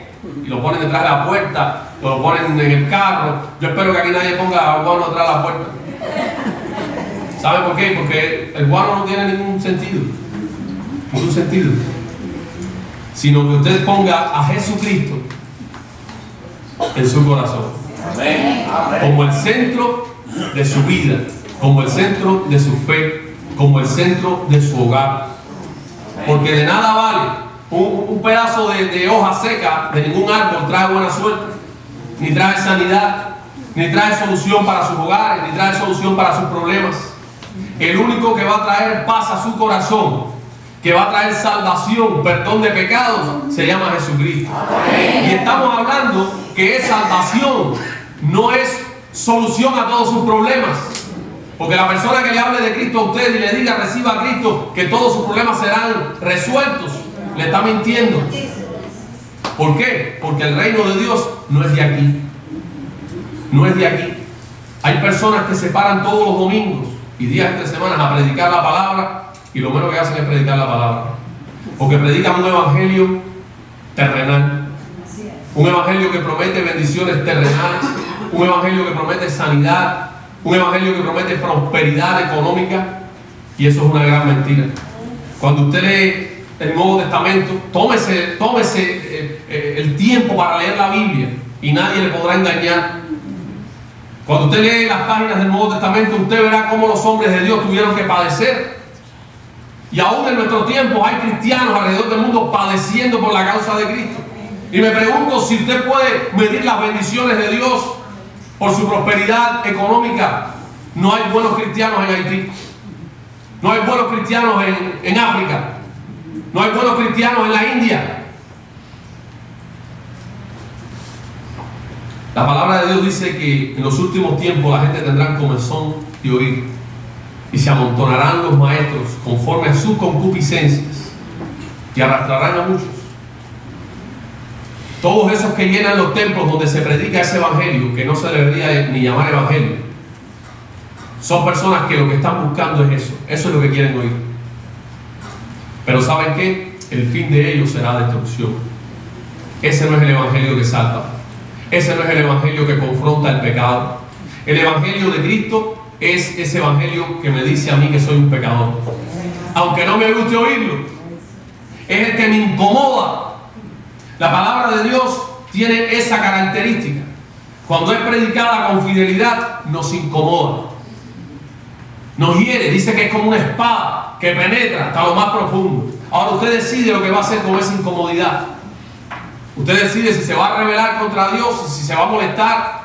y lo ponen detrás de la puerta, o lo ponen en el carro. Yo espero que aquí nadie ponga guano detrás de la puerta. ¿Sabe por qué? Porque el guano no tiene ningún sentido. ningún sentido, sino que usted ponga a Jesucristo en su corazón, como el centro de su vida, como el centro de su fe, como el centro de su hogar. Porque de nada vale un pedazo de hoja seca de ningún árbol trae buena suerte, ni trae sanidad, ni trae solución para sus hogares, ni trae solución para sus problemas. El único que va a traer paz a su corazón, que va a traer salvación, perdón de pecados, se llama Jesucristo. Y estamos hablando que es salvación, no es solución a todos sus problemas. Porque la persona que le hable de Cristo a usted y le diga reciba a Cristo, que todos sus problemas serán resueltos, le está mintiendo. ¿Por qué? Porque el reino de Dios no es de aquí. No es de aquí. Hay personas que se paran todos los domingos y días entre semanas a predicar la palabra, y lo menos que hacen es predicar la palabra, porque predican un evangelio terrenal, un evangelio que promete bendiciones terrenales, un evangelio que promete sanidad, un evangelio que promete prosperidad económica, y eso es una gran mentira. Cuando usted lee el Nuevo Testamento, tómese el tiempo para leer la Biblia y nadie le podrá engañar. Cuando usted lee las páginas del Nuevo Testamento, usted verá cómo los hombres de Dios tuvieron que padecer. Y aún en nuestro tiempo hay cristianos alrededor del mundo padeciendo por la causa de Cristo. Y me pregunto si usted puede medir las bendiciones de Dios por su prosperidad económica. No hay buenos cristianos en Haití. No hay buenos cristianos en África. No hay buenos cristianos en la India. La palabra de Dios dice que en los últimos tiempos la gente tendrá comezón de oír, y se amontonarán los maestros conforme a sus concupiscencias y arrastrarán a muchos. Todos esos que llenan los templos donde se predica ese evangelio, que no se debería ni llamar evangelio, son personas que lo que están buscando es eso. Eso es lo que quieren oír. Pero ¿saben qué? El fin de ellos será destrucción. Ese no es el evangelio que salva. Ese no es el evangelio que confronta el pecado. El evangelio de Cristo es ese evangelio que me dice a mí que soy un pecador, aunque no me guste oírlo. Es el que me incomoda. La palabra de Dios tiene esa característica. Cuando es predicada con fidelidad, nos incomoda, nos hiere. Dice que es como una espada que penetra hasta lo más profundo. Ahora usted decide lo que va a hacer con esa incomodidad. Usted decide si se va a rebelar contra Dios, si se va a molestar,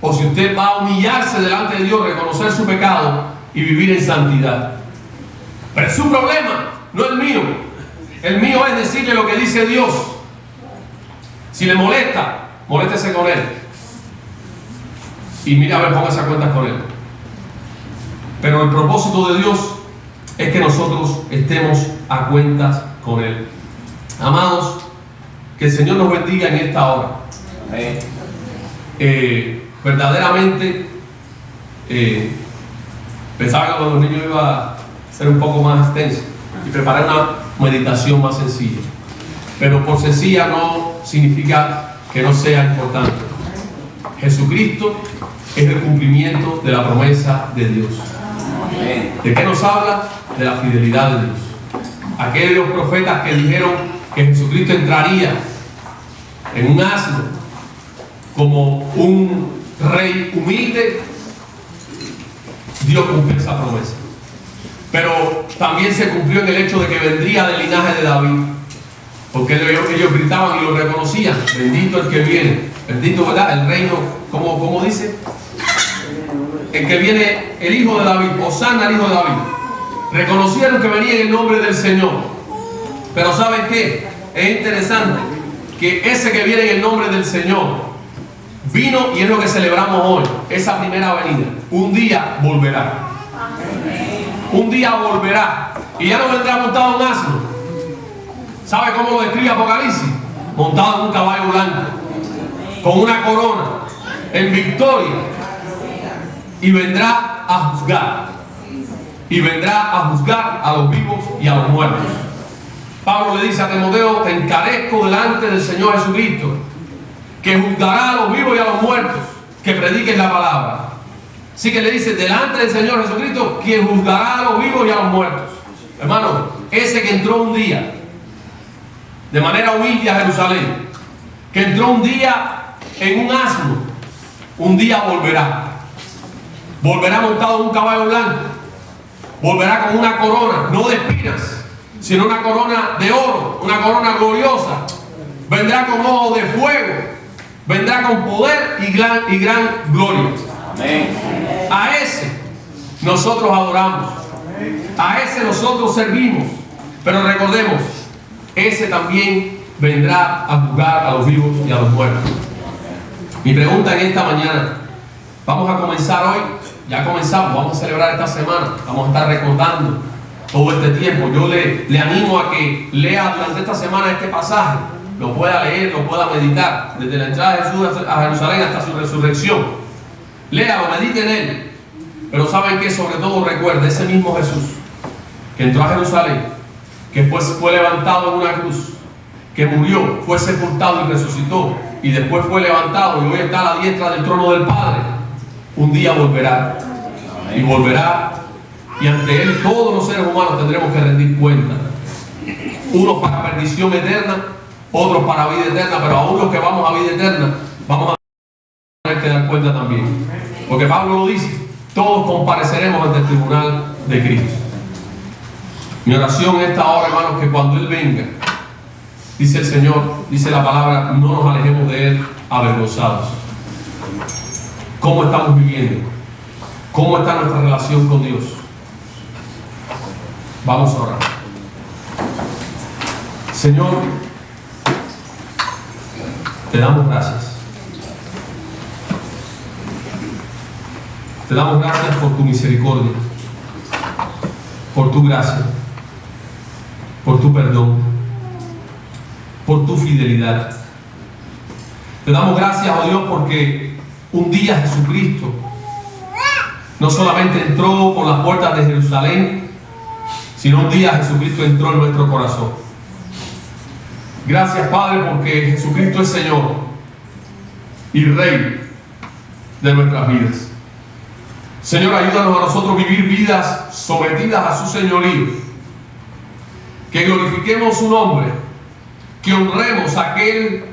o si usted va a humillarse delante de Dios, reconocer su pecado y vivir en santidad. Pero es su problema, no el mío. El mío es decirle lo que dice Dios. Si le molesta, moléstese con él. Y mira a ver, póngase a cuentas con él. Pero el propósito de Dios es que nosotros estemos a cuentas con él. Amados, que el Señor nos bendiga en esta hora. Verdaderamente pensaba que cuando los niños iba a ser un poco más extenso y preparar una meditación más sencilla, pero por sencilla no significa que no sea importante. Jesucristo es el cumplimiento de la promesa de Dios. ¿De qué nos habla? De la fidelidad de Dios. Aquellos profetas que dijeron que Jesucristo entraría en un asno como un rey humilde, Dios cumplió esa promesa. Pero también se cumplió en el hecho de que vendría del linaje de David, porque ellos gritaban y lo reconocían: bendito el que viene, bendito, ¿verdad? El reino, como dice, el que viene, el hijo de David, Hosana al hijo de David. Reconocieron que venía en el nombre del Señor. Pero ¿saben qué? Es interesante que ese que viene en el nombre del Señor vino, y es lo que celebramos hoy, esa primera venida. Un día volverá. Un día volverá. Y ya no vendrá montado en un asno. ¿Sabe cómo lo describe Apocalipsis? Montado en un caballo blanco, con una corona, en victoria. Y vendrá a juzgar. Y vendrá a juzgar a los vivos y a los muertos. Pablo le dice a Timoteo: te encarezco delante del Señor Jesucristo, que juzgará a los vivos y a los muertos, que prediquen la palabra. Así que le dice: delante del Señor Jesucristo, quien juzgará a los vivos y a los muertos. Hermano, ese que entró un día de manera humilde a Jerusalén, que entró un día en un asno, un día volverá. Volverá montado en un caballo blanco, volverá con una corona, no de espinas, sino una corona de oro, una corona gloriosa. Vendrá con ojos de fuego, vendrá con poder y gran gloria. Amén. A ese nosotros adoramos, a ese nosotros servimos, pero recordemos, ese también vendrá a juzgar a los vivos y a los muertos. Mi pregunta en esta mañana, vamos a comenzar hoy, ya comenzamos, vamos a celebrar esta semana, vamos a estar recordando todo este tiempo. Yo le animo a que lea durante esta semana este pasaje, lo pueda leer, lo pueda meditar, desde la entrada de Jesús a Jerusalén hasta su resurrección. Léalo, medite en él, pero saben que sobre todo recuerde ese mismo Jesús que entró a Jerusalén, que después fue levantado en una cruz, que murió, fue sepultado y resucitó, y después fue levantado y hoy está a la diestra del trono del Padre. Un día volverá, y volverá, y ante él todos los seres humanos tendremos que rendir cuenta, unos para perdición eterna, otros para vida eterna, pero aún los que vamos a vida eterna vamos a tener que dar cuenta también, porque Pablo lo dice, todos compareceremos ante el tribunal de Cristo. Mi oración en esta hora, hermanos, que cuando Él venga, dice el Señor, dice la palabra, no nos alejemos de Él avergonzados. ¿Cómo estamos viviendo? ¿Cómo está nuestra relación con Dios? Vamos a orar. Señor, te damos gracias. Te damos gracias por tu misericordia, por tu gracia, por tu perdón, por tu fidelidad. Te damos gracias, oh Dios, porque un día Jesucristo no solamente entró por las puertas de Jerusalén, sino un día Jesucristo entró en nuestro corazón. Gracias, Padre, porque Jesucristo es Señor y Rey de nuestras vidas. Señor, ayúdanos a nosotros vivir vidas sometidas a su señorío, que glorifiquemos su nombre, que honremos a aquel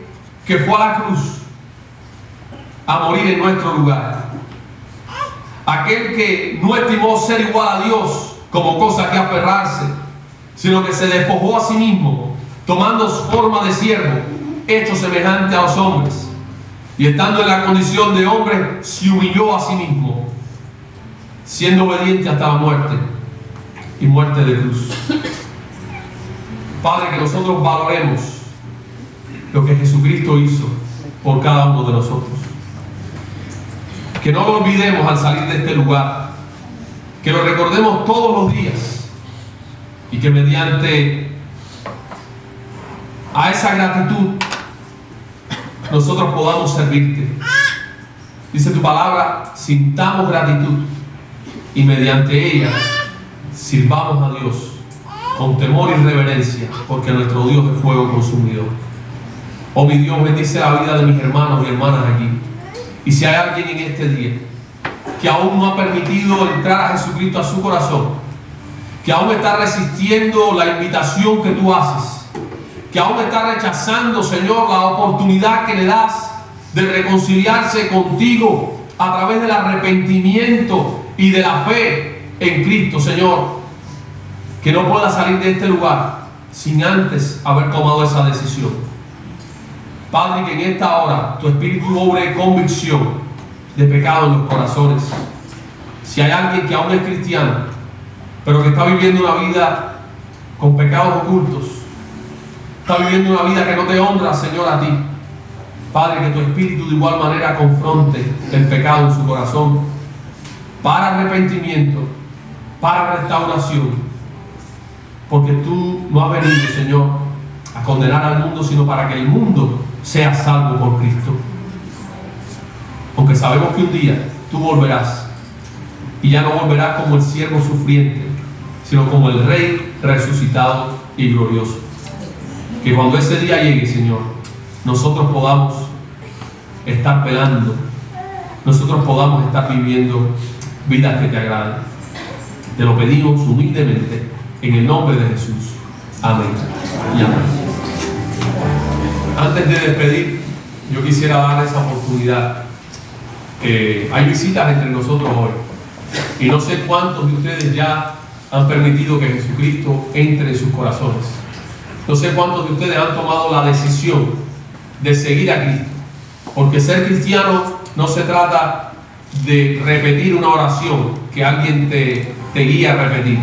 que fue a la cruz a morir en nuestro lugar, aquel que no estimó ser igual a Dios como cosa que aferrarse, sino que se despojó a sí mismo, tomando forma de siervo, hecho semejante a los hombres, y estando en la condición de hombre, se humilló a sí mismo, siendo obediente hasta la muerte, y muerte de cruz. Padre, que nosotros valoremos lo que Jesucristo hizo por cada uno de nosotros. Que no lo olvidemos al salir de este lugar, que lo recordemos todos los días, y que mediante a esa gratitud nosotros podamos servirte. Dice tu palabra, sintamos gratitud y mediante ella sirvamos a Dios con temor y reverencia, porque nuestro Dios es fuego consumidor. Oh mi Dios, bendice la vida de mis hermanos y hermanas aquí. Y si hay alguien en este día que aún no ha permitido entrar a Jesucristo a su corazón, que aún está resistiendo la invitación que tú haces, que aún está rechazando, Señor, la oportunidad que le das de reconciliarse contigo a través del arrepentimiento y de la fe en Cristo, Señor, que no pueda salir de este lugar sin antes haber tomado esa decisión. Padre, que en esta hora tu Espíritu obre convicción de pecado en los corazones. Si hay alguien que aún es cristiano, pero que está viviendo una vida con pecados ocultos, está viviendo una vida que no te honra, Señor, a ti, Padre, que tu Espíritu de igual manera confronte el pecado en su corazón, para arrepentimiento, para restauración, porque tú no has venido, Señor, a condenar al mundo, sino para que el mundo sea salvo por Cristo. Aunque sabemos que un día tú volverás, y ya no volverás como el siervo sufriente, sino como el Rey resucitado y glorioso. Que cuando ese día llegue, Señor, nosotros podamos estar velando, nosotros podamos estar viviendo vidas que te agraden. Te lo pedimos humildemente en el nombre de Jesús. Amén y amén. Antes de despedir, yo quisiera dar esa oportunidad. Hay visitas entre nosotros hoy y no sé cuántos de ustedes ya han permitido que Jesucristo entre en sus corazones. No sé cuántos de ustedes han tomado la decisión de seguir a Cristo, porque ser cristiano no se trata de repetir una oración que alguien te guía a repetir.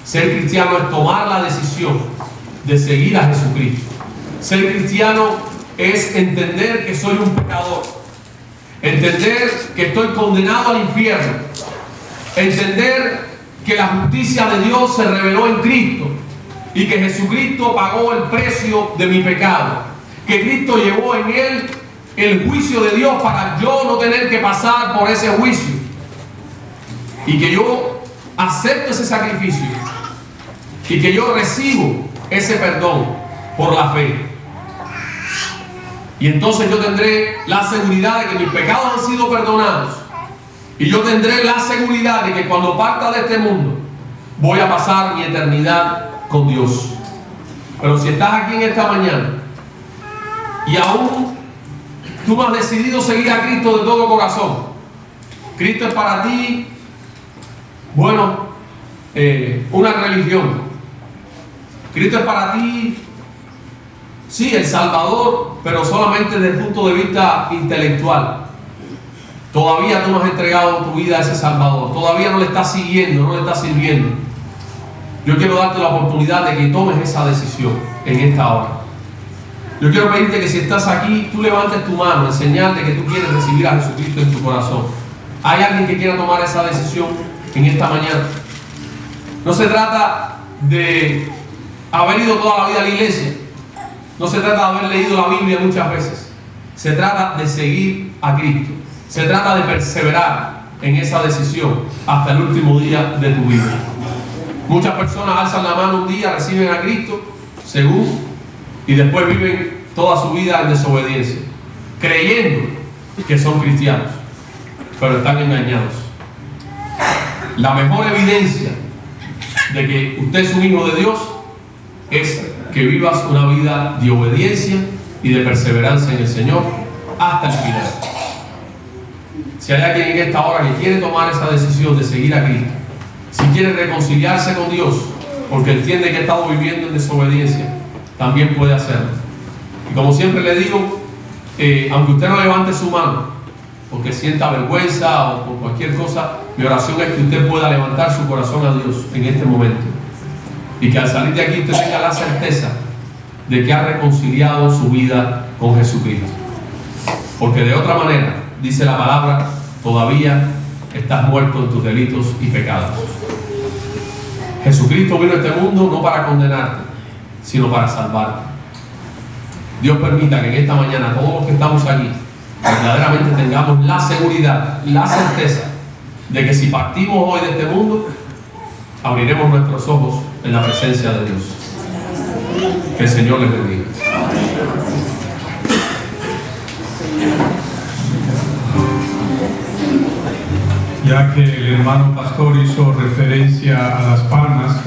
Ser cristiano es tomar la decisión de seguir a Jesucristo. Ser cristiano es entender que soy un pecador, entender que estoy condenado al infierno, entender que la justicia de Dios se reveló en Cristo y que Jesucristo pagó el precio de mi pecado, que Cristo llevó en Él el juicio de Dios para yo no tener que pasar por ese juicio, y que yo acepto ese sacrificio y que yo recibo ese perdón por la fe. Y entonces yo tendré la seguridad de que mis pecados han sido perdonados, y yo tendré la seguridad de que cuando parta de este mundo voy a pasar mi eternidad con Dios. Pero si estás aquí en esta mañana y aún tú no has decidido seguir a Cristo de todo corazón, Cristo es para ti, bueno, una religión. Cristo es para ti, sí, el Salvador, pero solamente desde el punto de vista intelectual. Todavía tú no has entregado tu vida a ese Salvador, todavía no le estás siguiendo, no le estás sirviendo. Yo quiero darte la oportunidad de que tomes esa decisión en esta hora. Yo quiero pedirte que si estás aquí, tú levantes tu mano en señal de que tú quieres recibir a Jesucristo en tu corazón. ¿Hay alguien que quiera tomar esa decisión en esta mañana? No se trata de haber ido toda la vida a la iglesia, no se trata de haber leído la Biblia muchas veces, se trata de seguir a Cristo, se trata de perseverar en esa decisión hasta el último día de tu vida. Muchas personas alzan la mano un día, reciben a Cristo, según, y después viven toda su vida en desobediencia, creyendo que son cristianos, pero están engañados. La mejor evidencia de que usted es un hijo de Dios es que vivas una vida de obediencia y de perseverancia en el Señor hasta el final. Si hay alguien en esta hora que quiere tomar esa decisión de seguir a Cristo, si quiere reconciliarse con Dios porque entiende que ha estado viviendo en desobediencia, también puede hacerlo. Y como siempre le digo, aunque usted no levante su mano porque sienta vergüenza o por cualquier cosa, mi oración es que usted pueda levantar su corazón a Dios en este momento, y que al salir de aquí usted tenga la certeza de que ha reconciliado su vida con Jesucristo, porque de otra manera, dice la palabra, todavía estás muerto en tus delitos y pecados. Jesucristo vino a este mundo no para condenarte, sino para salvarte. Dios permita que en esta mañana todos los que estamos aquí verdaderamente tengamos la seguridad, la certeza de que si partimos hoy de este mundo, abriremos nuestros ojos en la presencia de Dios. Que el Señor les bendiga. Ya que el hermano pastor hizo referencia a Las Palmas,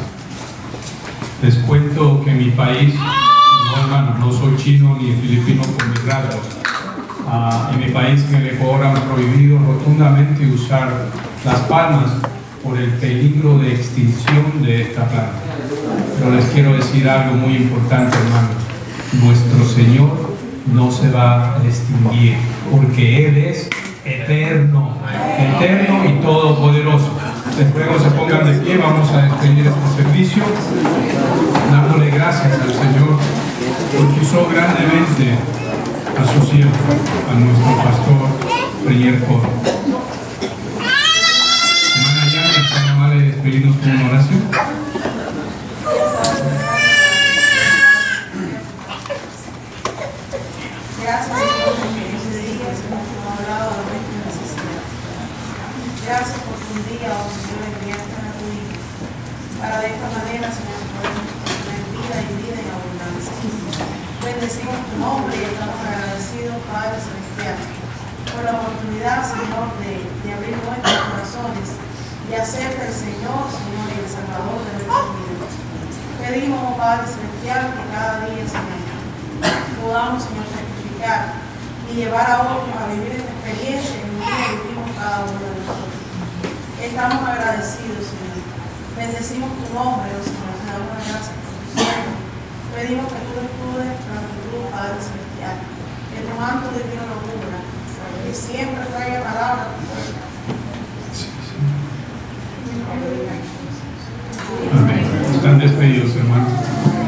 les cuento que mi país, no hermano, no soy chino ni filipino con mis rasgos, en mi país, en el Ecuador, han prohibido rotundamente usar Las Palmas por el peligro de extinción de esta planta. Pero les quiero decir algo muy importante, hermanos. Nuestro Señor no se va a extinguir, porque Él es eterno, eterno y todopoderoso. Les ruego se pongan de pie, vamos a despedir este servicio dándole gracias al Señor porque usó grandemente a su siervo, a nuestro pastor Premier Coro. Hermana Yana, ¿está tan amable de despedirnos con una oración? Gracias, Señor, porque ese día, Señor, nos ha hablado de nuestra necesidad. Gracias porque un día, oh Señor, enviaste a tu Hijo para de esta manera, Señor, poder tener vida y vida en abundancia. Bendecimos tu nombre y estamos agradecidos, Padre Celestial, por la oportunidad, Señor, de abrir nuestros corazones y y hacerte el Señor, Señor y el Salvador de nuestras vidas. Pedimos, oh Padre Celestial, que cada día, Señor, podamos, Señor, sacrificar y llevar a otros a vivir esta experiencia que un día vivimos cada uno de nosotros. Estamos agradecidos, Señor. Bendecimos tu nombre, oh Señor, te damos las gracias por tu siervo. Pedimos que tú escudes la actitud, Padre Celestial, que tu manto divino lo cubra, que siempre traiga palabra a tu pueblo. Amén. Están despedidos, hermanos.